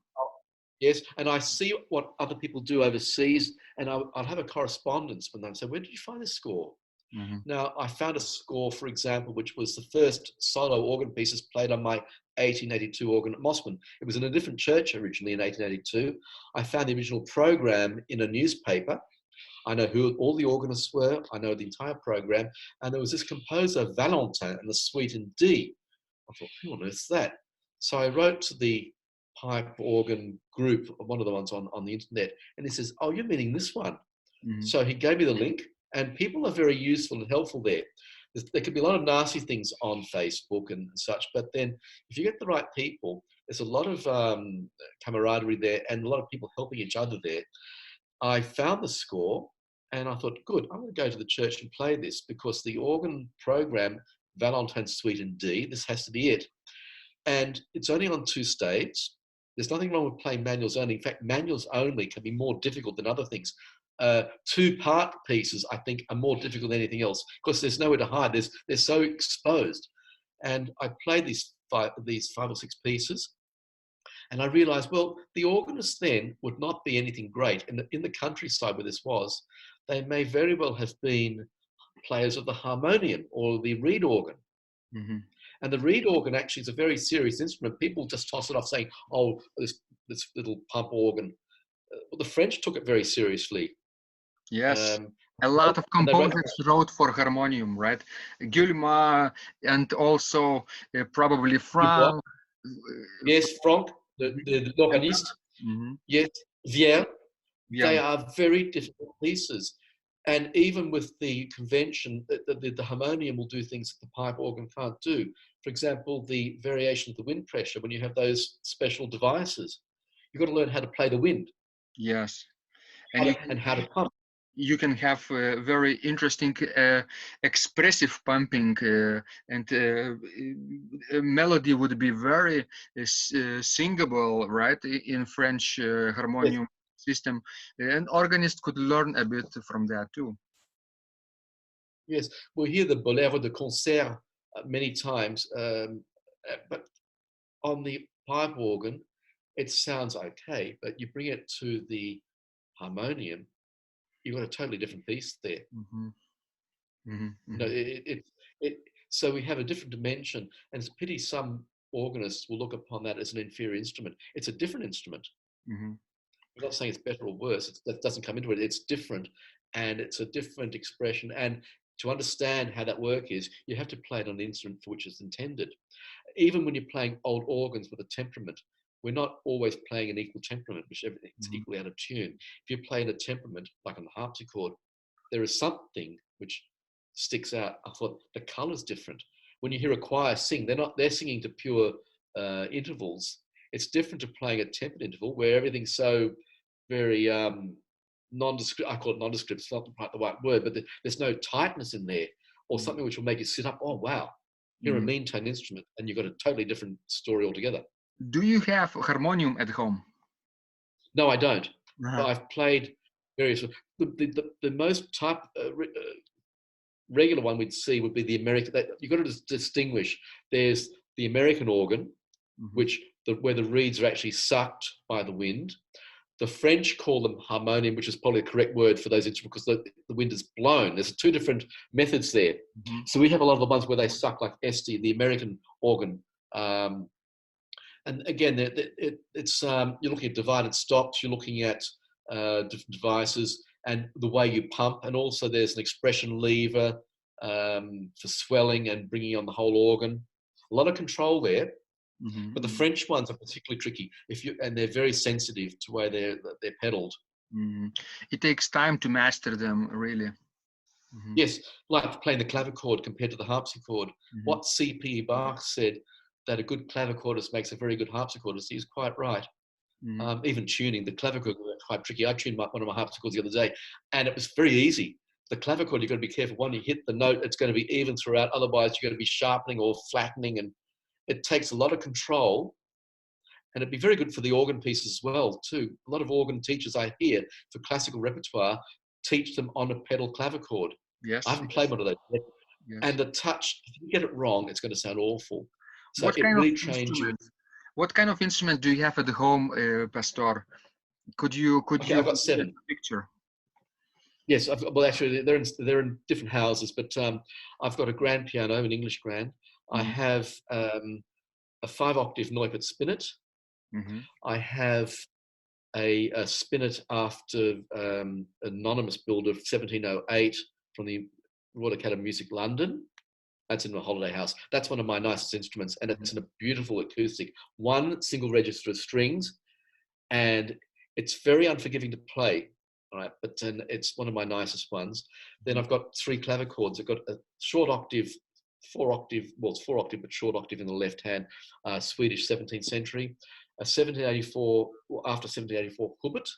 Yes, and I see what other people do overseas, and I'll have a correspondence with them. So, where did you find this score? Mm-hmm. Now, I found a score, for example, which was the first solo organ pieces played on my 1882 organ at Mosman. It was in a different church originally in 1882. I found the original program in a newspaper. I know who all the organists were. I know the entire program. And there was this composer, Valentin, and the suite in D. I thought, who on earth's that? So I wrote to the pipe organ group, one of the ones on the internet, and he says, oh, you're meaning this one. Mm-hmm. So he gave me the link, and people are very useful and helpful there. There can be a lot of nasty things on Facebook and such, but then if you get the right people, there's a lot of camaraderie there and a lot of people helping each other there. I found the score and I thought, good, I'm going to go to the church and play this because the organ program, Valentin's Suite in D, this has to be it. And it's only on 2 staves. There's nothing wrong with playing manuals only. In fact, manuals only can be more difficult than other things. 2-part pieces, I think, are more difficult than anything else because there's nowhere to hide. They're so exposed. And I played these 5 or 6 pieces. And I realized, well, the organist then would not be anything great. In the countryside where this was, they may very well have been players of the harmonium or the reed organ. Mm-hmm. And the reed organ actually is a very serious instrument. People just toss it off saying, oh, this little pump organ. Well, the French took it very seriously. Yes. A lot of And they wrote, composers wrote for harmonium, right? Guillemin and also probably Franck. yes, Franck, the organist. Mm-hmm. Yes, Vierne. Yeah. They are very difficult pieces. And even with the convention, the harmonium will do things that the pipe organ can't do. For example, the variation of the wind pressure, when you have those special devices, you've got to learn how to play the wind. Yes. And how to pump. you can have very interesting expressive pumping and melody would be very singable, right, in French harmonium system. And organist could learn a bit from that too. Yes, we'll hear the bolero de concert many times, but on the pipe organ, it sounds okay, but you bring it to the harmonium, you've got a totally different piece there. Mm-hmm. Mm-hmm. You know, so we have a different dimension, and it's a pity some organists will look upon that as an inferior instrument. It's a different instrument. Mm-hmm. We're not saying it's better or worse. That doesn't come into it. It's different, and it's a different expression. And to understand how that work is, you have to play it on the instrument for which it's intended. Even when you're playing old organs with a temperament, we're not always playing an equal temperament, which everything's equally out of tune. If you're playing a temperament like on the harpsichord, there is something which sticks out. I thought the color's different. When you hear a choir sing, they're singing to pure intervals. It's different to playing a tempered interval where everything's so very nondescript. I call it nondescript. It's not quite the right word, but there's no tightness in there, or something which will make you sit up. Oh wow, you're a mean tone instrument, and you've got a totally different story altogether. Do you have harmonium at home? No, I don't. But I've played various. The most regular one we'd see would be the American. You've got to distinguish. There's the American organ, which where the reeds are actually sucked by the wind. The French call them harmonium, which is probably the correct word for those instruments because the wind is blown. There's two different methods there. So we have a lot of the ones where they suck like ST, the American organ. And again, it's you're looking at divided stops, you're looking at different devices and the way you pump, and also there's an expression lever for swelling and bringing on the whole organ. A lot of control there. But the French ones are particularly tricky and they're very sensitive to the way they're pedaled. It takes time to master them, really. Yes, like playing the clavichord compared to the harpsichord. What C.P. Bach said, that a good clavichordist makes a very good harpsichordist, he's quite right. Even tuning, the clavichord was quite tricky. I tuned one of my harpsichords the other day, and it was very easy. The clavichord, you've got to be careful. When you hit the note, it's going to be even throughout. Otherwise, you've got to be sharpening or flattening, and it takes a lot of control. And it'd be very good for the organ pieces as well, too. A lot of organ teachers I hear for classical repertoire teach them on a pedal clavichord. Yes. I haven't played one of those yet. Yes. And the touch, if you get it wrong, it's going to sound awful. So it really trains you. What kind of instrument do you have at home, Pastor? Could you I've got 7. Picture? Yes, well, actually, they're in different houses, but I've got a grand piano, an English grand. I have a 5-octave Neupert spinet. I have a spinet after an anonymous builder of 1708 from the Royal Academy of Music, London. That's in the holiday house. That's one of my nicest instruments, and it's in a beautiful acoustic. 1 single register of strings, and it's very unforgiving to play. All right, but it's one of my nicest ones. Then I've got 3 clavichords. I've got a short octave, 4-octave, well, it's 4-octave, but short octave in the left hand, Swedish 17th century, a 1784, after 1784 Hubert,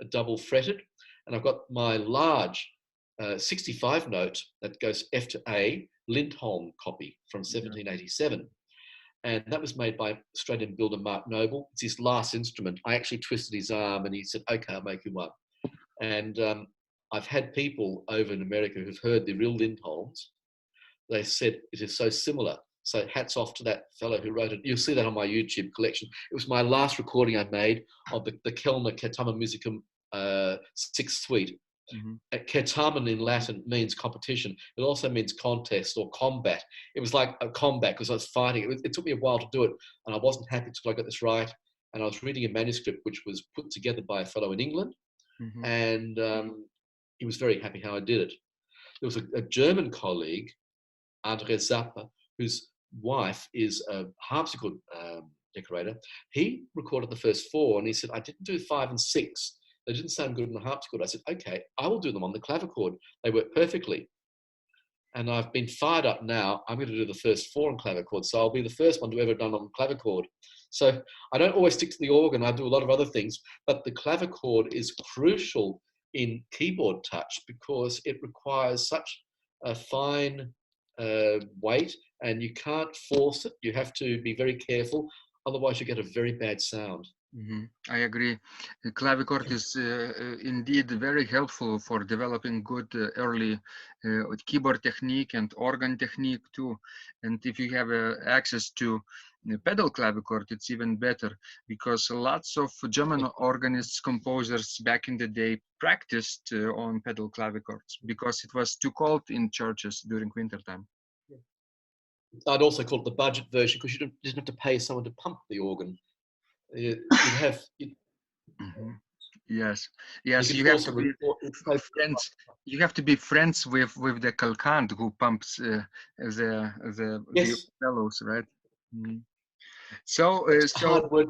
a double fretted, and I've got my large 65 note that goes F to A, Lindholm copy from 1787. And that was made by Australian builder Mark Noble. It's his last instrument. I actually twisted his arm and he said, okay, I'll make you one. And I've had people over in America who've heard the real Lindholms. They said it is so similar. So hats off to that fellow who wrote it. You'll see that on my YouTube collection. It was my last recording I made of the Kellner Certamen Musicum 6th Suite. Certamen in Latin means competition. It also means contest or combat. It was like a combat because I was fighting. It took me a while to do it, and I wasn't happy until I got this right. And I was reading a manuscript which was put together by a fellow in England, and he was very happy how I did it. There was a German colleague, Andre Zappa, whose wife is a harpsichord decorator. He recorded the first 4, and he said, I didn't do 5 and 6. They didn't sound good on the harpsichord. I said, okay, I will do them on the clavichord. They work perfectly. And I've been fired up now. I'm going to do the first 4 on clavichord. So I'll be the first one to ever done on clavichord. So I don't always stick to the organ. I do a lot of other things. But the clavichord is crucial in keyboard touch because it requires such a fine weight, and you can't force it. You have to be very careful. Otherwise, you get a very bad sound. I agree. The clavichord is indeed very helpful for developing good early keyboard technique and organ technique too. And if you have access to pedal clavichord, it's even better because lots of German organists, composers back in the day practiced on pedal clavichords because it was too cold in churches during winter time. I'd also call it the budget version because you didn't have to pay someone to pump the organ. You'd have Mhm. Yes, you yes. could You have also to be record. friends. You have to be friends with the calcant who pumps the Yes, fellows, right? Mhm. So, it's hard work.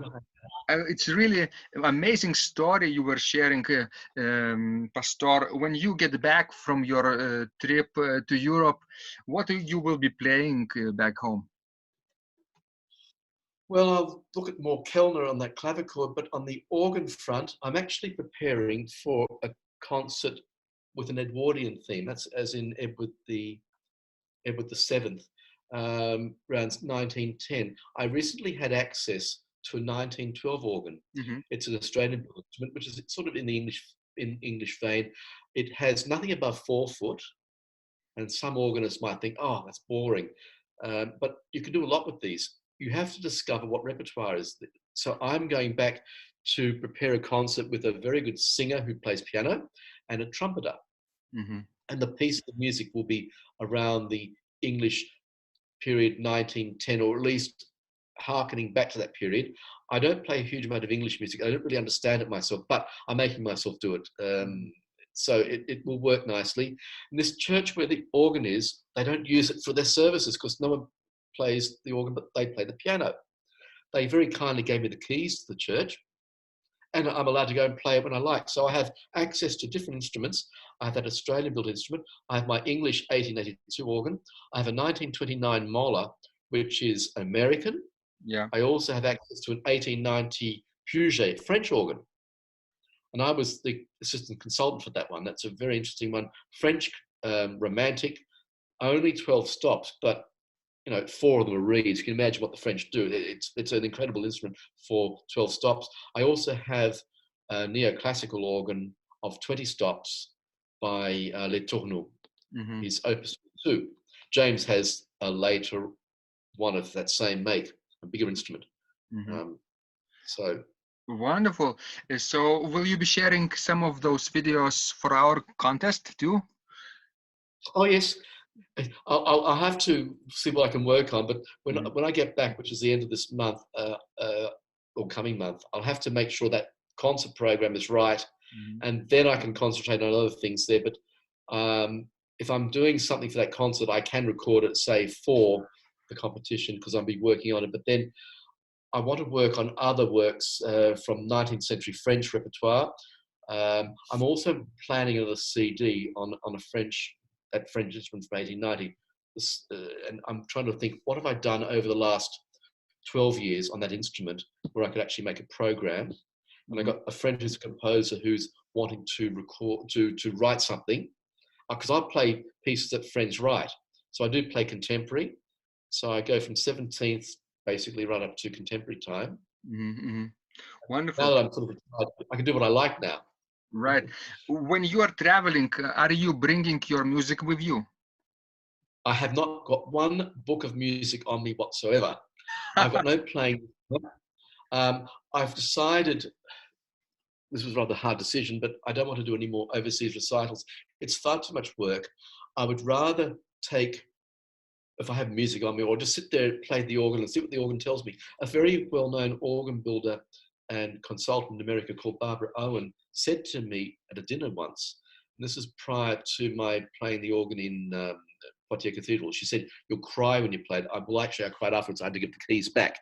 it's really amazing story you were sharing, Pastor. When you get back from your trip to Europe, what you will be playing back home? Well, I'll look at more Kellner on that clavichord, but on the organ front, I'm actually preparing for a concert with an Edwardian theme. That's as in Edward the Seventh, around 1910. I recently had access to a 1912 organ. Mm-hmm. It's an Australian instrument, which is sort of in the English vein. It has nothing above 4 foot, and some organists might think, oh, that's boring. But you can do a lot with these. You have to discover what repertoire is. So I'm going back to prepare a concert with a very good singer who plays piano and a trumpeter. Mm-hmm. And the piece of music will be around the English period 1910, or at least harkening back to that period. I don't play a huge amount of English music. I don't really understand it myself, but I'm making myself do it. So it will work nicely. In this church where the organ is, they don't use it for their services because no one plays the organ, but they play the piano. They very kindly gave me the keys to the church, and I'm allowed to go and play it when I like. So I have access to different instruments. I have that Australian-built instrument. I have my English 1882 organ. I have a 1929 Mola, which is American. Yeah. I also have access to an 1890 Puget French organ. And I was the assistant consultant for that one. That's a very interesting one. French, romantic, only 12 stops, but 4 of them are reeds. You can imagine what the French do. It's an incredible instrument for 12 stops. I also have a neoclassical organ of 20 stops by Les Tourneaux, Mm-hmm. his Opus 2. James has a later one of that same make, a bigger instrument. Mm-hmm. So Wonderful. So will you be sharing some of those videos for our contest too? oh yes, I'll have to see what I can work on. But when I get back, which is the end of this month or coming month, I'll have to make sure that concert program is right, and then I can concentrate on other things there. But if I'm doing something for that concert, I can record it, say, for the competition because I'll be working on it. But then I want to work on other works from 19th century French repertoire. I'm also planning a CD on a French instrument from 1890. And I'm trying to think, what have I done over the last 12 years on that instrument where I could actually make a program? And I got a friend who's a composer who's wanting to record, to write something, because I play pieces that friends write. So I do play contemporary. So I go from 17th basically right up to contemporary time. Mm-hmm. Now Wonderful. that I'm sort of retired, I can do what I like now. Right. When you are traveling, are you bringing your music with you? I have not got one book of music on me whatsoever. I've got no playing. I've decided, this was a rather hard decision, but I don't want to do any more overseas recitals. It's far too much work. I would rather take, if I have music on me, or just sit there, play the organ and see what the organ tells me. A very well-known organ builder and consultant in America called Barbara Owen said to me at a dinner once, and this is prior to my playing the organ in Poitiers Cathedral, she said, you'll cry when you play it. Well, actually, I cried afterwards. I had to get the keys back.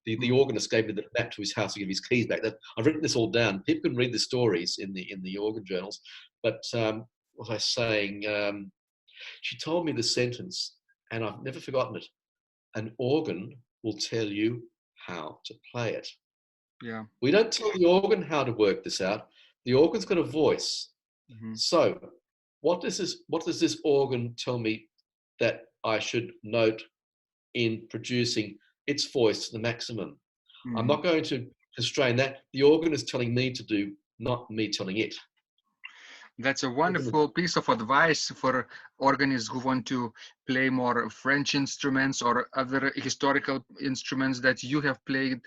The organist gave me the map to his house to give his keys back. I've written this all down. People can read the stories in the organ journals. But what was I saying? She told me the sentence, and I've never forgotten it. An organ will tell you how to play it. Yeah. We don't tell the organ how to work this out. The organ's got a voice. So what does this organ tell me that I should note in producing its voice to the maximum? I'm not going to constrain that. The organ is telling me to do, not me telling it. That's a wonderful piece of advice for organists who want to play more French instruments or other historical instruments that you have played.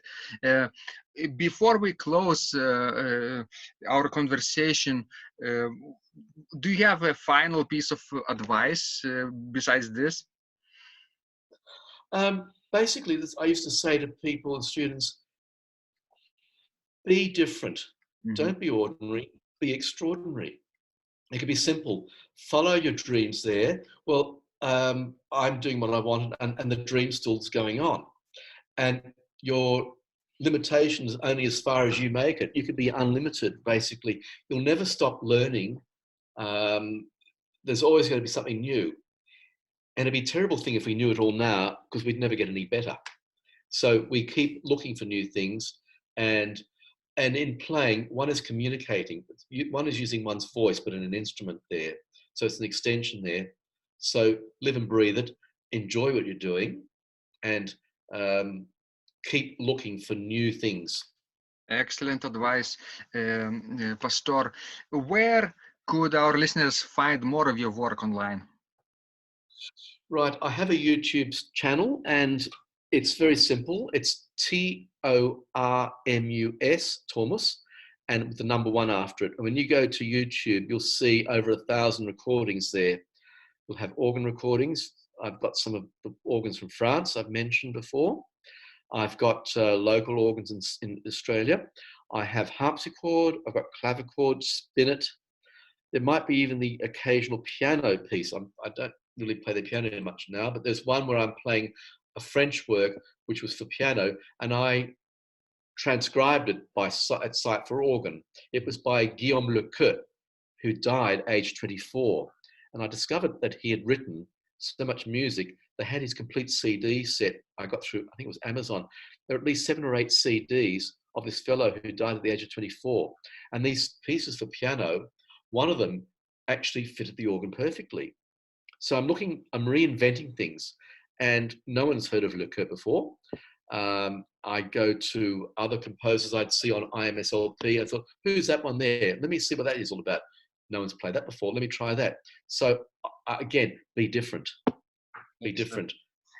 Before we close our conversation, do you have a final piece of advice besides this? Basically, I used to say to people and students, be different. Mm-hmm. Don't be ordinary, be extraordinary. It could be simple. Follow your dreams there. Well, I'm doing what I want, and the dream still's going on. And your limitations only as far as you make it. You could be unlimited, basically. You'll never stop learning. There's always going to be something new. And it'd be a terrible thing if we knew it all now, because we'd never get any better. So we keep looking for new things, and in playing, one is communicating. One is using one's voice, but in an instrument there. So it's an extension there. So live and breathe it, enjoy what you're doing, and keep looking for new things. Excellent advice, Pastor. Where could our listeners find more of your work online? Right, I have a YouTube channel, and it's very simple. It's Tormus, Tormus, and with the number 1 after it. And when you go to YouTube, you'll see over 1,000 recordings there. We'll have organ recordings. I've got some of the organs from France I've mentioned before. I've got local organs in Australia. I have harpsichord, I've got clavichord, spinet. There might be even the occasional piano piece. I don't really play the piano much now, but there's one where I'm playing a French work, which was for piano, and I transcribed it at sight for organ. It was by Guillaume Lecoeur, who died aged 24. And I discovered that he had written so much music. They had his complete CD set. I got through, I think it was Amazon. There are at least 7 or 8 CDs of this fellow who died at the age of 24. And these pieces for piano, one of them actually fitted the organ perfectly. So I'm reinventing things, and no one's heard of Lecoeur before. I go to other composers I'd see on IMSLP. I thought, who's that one there? Let me see what that is all about. No one's played that before. Let me try that. So again, be different. Be different.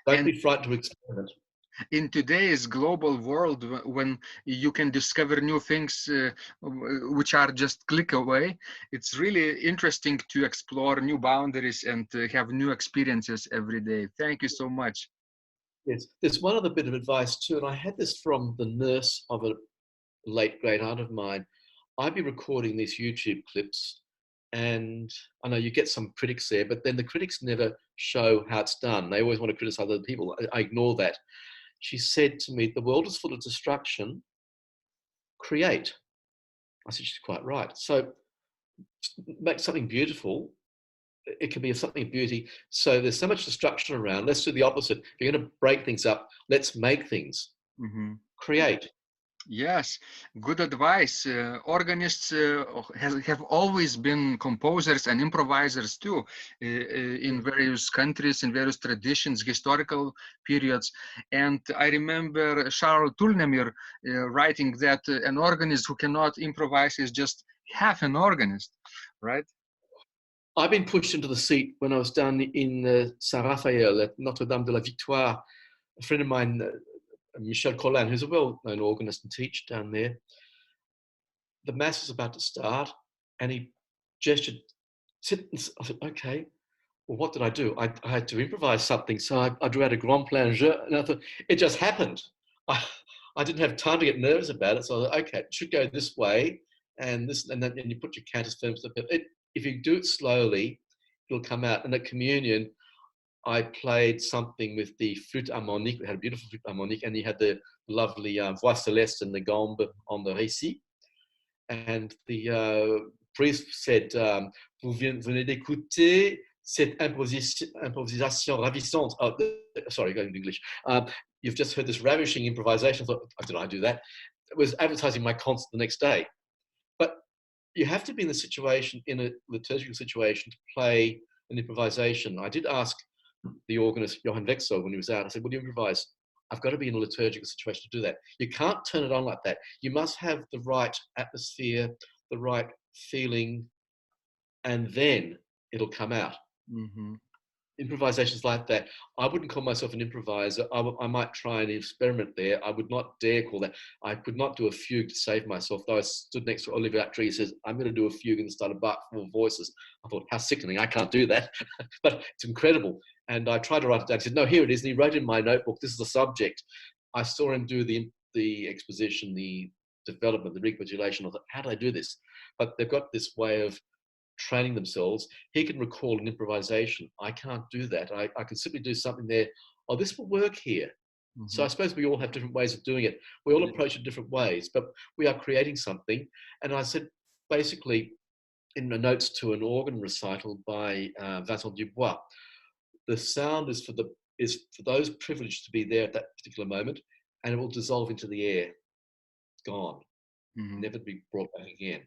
Don't be frightened to experiment. In today's global world, when you can discover new things which are just click away, it's really interesting to explore new boundaries and have new experiences every day. Thank you so much. Yes, there's one other bit of advice too, and I had this from the nurse of a late great aunt of mine. I'd be recording these YouTube clips, and I know you get some critics there, but then the critics never show how it's done. They always want to criticize other people. I ignore that. She said to me, the world is full of destruction, create. I said, she's quite right. So make something beautiful. It can be something of beauty. So there's so much destruction around. Let's do the opposite. If you're going to break things up, let's make things. Mm-hmm. Create. Yes, good advice. Organists have always been composers and improvisers too, in various countries, in various traditions, historical periods. And I remember Charles Tournemire writing that an organist who cannot improvise is just half an organist, right? I've been pushed into the seat when I was down in Saint-Raphael at Notre-Dame de la Victoire. A friend of mine, Michel Collin, who's a well-known organist and teacher down there, the mass was about to start, and he gestured, sit. I said, okay. Well, what did I do? I had to improvise something, so I drew out a grand plan jeu, and I thought, it just happened. I didn't have time to get nervous about it, so I thought, okay, it should go this way, and this, and then you put your cantus firms up. If you do it slowly, it'll come out. And at communion, I played something with the flûte harmonique. We had a beautiful flûte harmonique, and he had the lovely voix céleste and the gambe on the récit. And the priest said, vous venez d'écouter cette improvisation ravissante. Oh, sorry, going to English. You've just heard this ravishing improvisation. I thought, did I do that? It was advertising my concert the next day. But you have to be in the situation, in a liturgical situation, to play an improvisation. I did ask the organist, Johann Wexel, when he was out, I said, will you improvise? I've got to be in a liturgical situation to do that. You can't turn it on like that. You must have the right atmosphere, the right feeling, and then it'll come out. Mm-hmm. improvisations like that. I wouldn't call myself an improviser. I might try and experiment there. I would not dare call that. I could not do a fugue to save myself. Though I stood next to Olivier Tree, he says, I'm going to do a fugue and start a bar full of voices. I thought, how sickening, I can't do that. But it's incredible. And I tried to write it down. He said, no, here it is. And he wrote in my notebook, this is the subject. I saw him do the exposition, the development, the recapitulation. I thought, how did I do this? But they've got this way of training themselves. He can recall an improvisation. I can't do that. I can simply do something there. Oh, this will work here. Mm-hmm. So I suppose we all have different ways of doing it. We all approach it different ways, but we are creating something. And I said, basically, in the notes to an organ recital by Vincent Dubois, the sound is for those privileged to be there at that particular moment, and it will dissolve into the air. It's gone. Mm-hmm. Never be brought back again.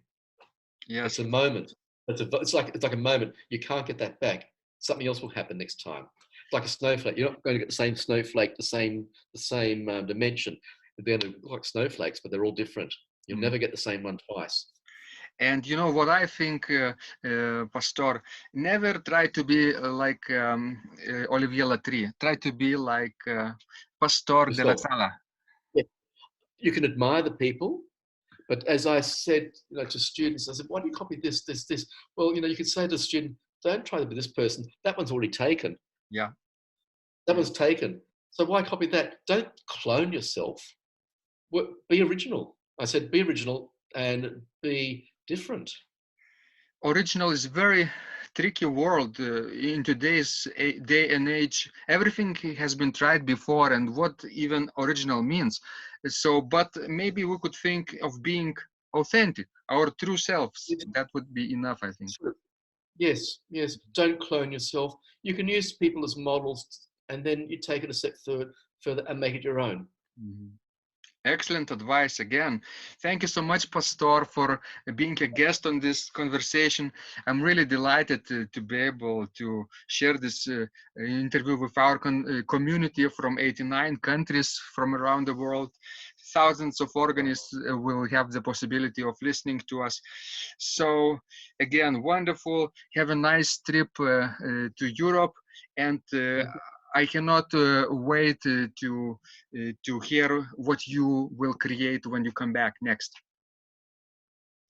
Yes. It's a moment. It's like a moment. You can't get that back. Something else will happen next time. It's like a snowflake. You're not going to get the same snowflake, the same dimension. They're going to look like snowflakes, but they're all different. You'll never get the same one twice. And you know what I think, Pastor, never try to be like Olivier Latry. Try to be like Pastor de Lasala. Yeah. You can admire the people. But as I said, to students, I said, why do you copy this? Well, you could say to a student, don't try to be this person. That one's already taken. Yeah. That one's taken. So why copy that? Don't clone yourself. Be original. I said, be original and be different. Original is very tricky word in today's day and age. Everything has been tried before, and what even original means. So, but maybe we could think of being authentic, our true selves. Yes. That would be enough, I think. Sure. Yes. Don't clone yourself. You can use people as models, and then you take it a step further and make it your own. Mm-hmm. Excellent advice again. Thank you so much, Pastor, for being a guest on this conversation. I'm really delighted to be able to share this interview with our community from 89 countries from around the world. Thousands of organists will have the possibility of listening to us. So again, wonderful. Have a nice trip to Europe, and I cannot wait to hear what you will create when you come back next.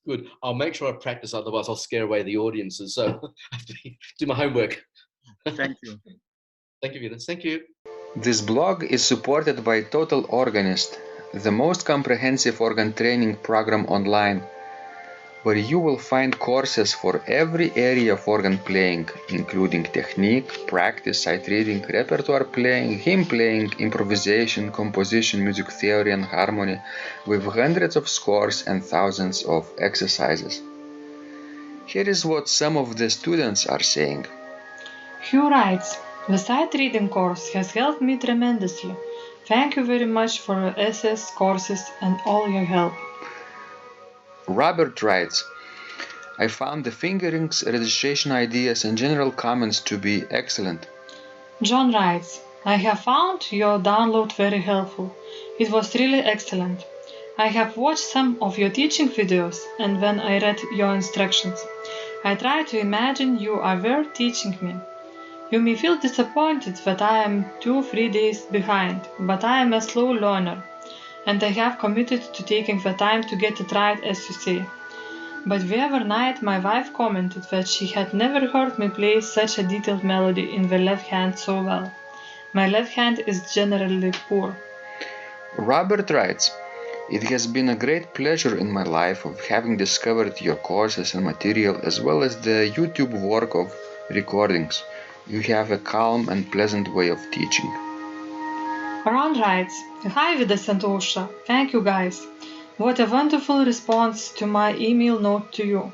Good. I'll make sure I practice, otherwise I'll scare away the audiences. So I have to do my homework. Thank you. Thank you, Vidas. Thank you. This blog is supported by Total Organist, the most comprehensive organ training program online, where you will find courses for every area of organ playing, including technique, practice, sight reading, repertoire playing, hymn playing, improvisation, composition, music theory and harmony, with hundreds of scores and thousands of exercises. Here is what some of the students are saying. Hugh writes, the sight reading course has helped me tremendously. Thank you very much for your essays, courses and all your help. Robert writes, I found the fingerings, registration ideas and general comments to be excellent. John writes, I have found your download very helpful. It was really excellent. I have watched some of your teaching videos, and when I read your instructions, I tried to imagine you were teaching me. You may feel disappointed that I am 2-3 days behind, but I am a slow learner. And I have committed to taking the time to get it right, as you say. But the other night my wife commented that she had never heard me play such a detailed melody in the left hand so well. My left hand is generally poor. Robert writes, it has been a great pleasure in my life of having discovered your courses and material, as well as the YouTube work of recordings. You have a calm and pleasant way of teaching. Ron writes, Hi Vidas and Ausra, thank you guys. What a wonderful response to my email note to you.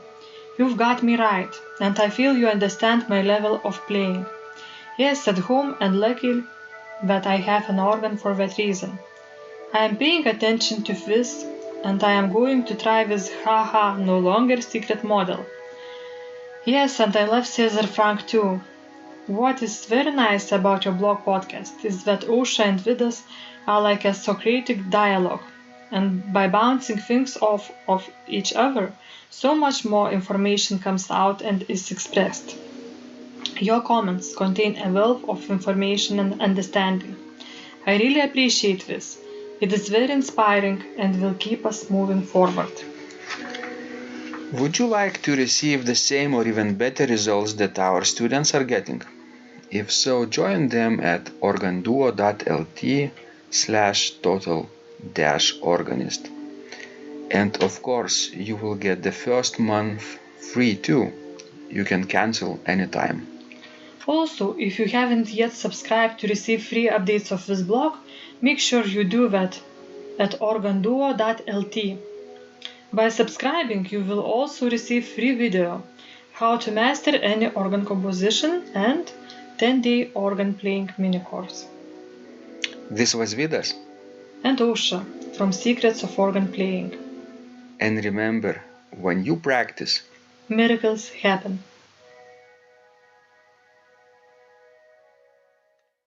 You've got me right, and I feel you understand my level of playing. Yes, at home, and lucky that I have an organ for that reason. I am paying attention to this, and I am going to try this haha no longer secret model. Yes, and I love Cesar Frank too. What is very nice about your blog podcast is that Ausra and Vidas are like a Socratic dialogue, and by bouncing things off of each other, so much more information comes out and is expressed. Your comments contain a wealth of information and understanding. I really appreciate this. It is very inspiring and will keep us moving forward. Would you like to receive the same or even better results that our students are getting? If so, join them at organduo.lt/total-organist. And of course, you will get the first month free too. You can cancel anytime. Also, if you haven't yet subscribed to receive free updates of this blog, make sure you do that at organduo.lt. By subscribing, you will also receive free video, how to master any organ composition and 10-day organ playing mini course. This was Vidas. And Osha from Secrets of Organ Playing. And remember, when you practice, miracles happen.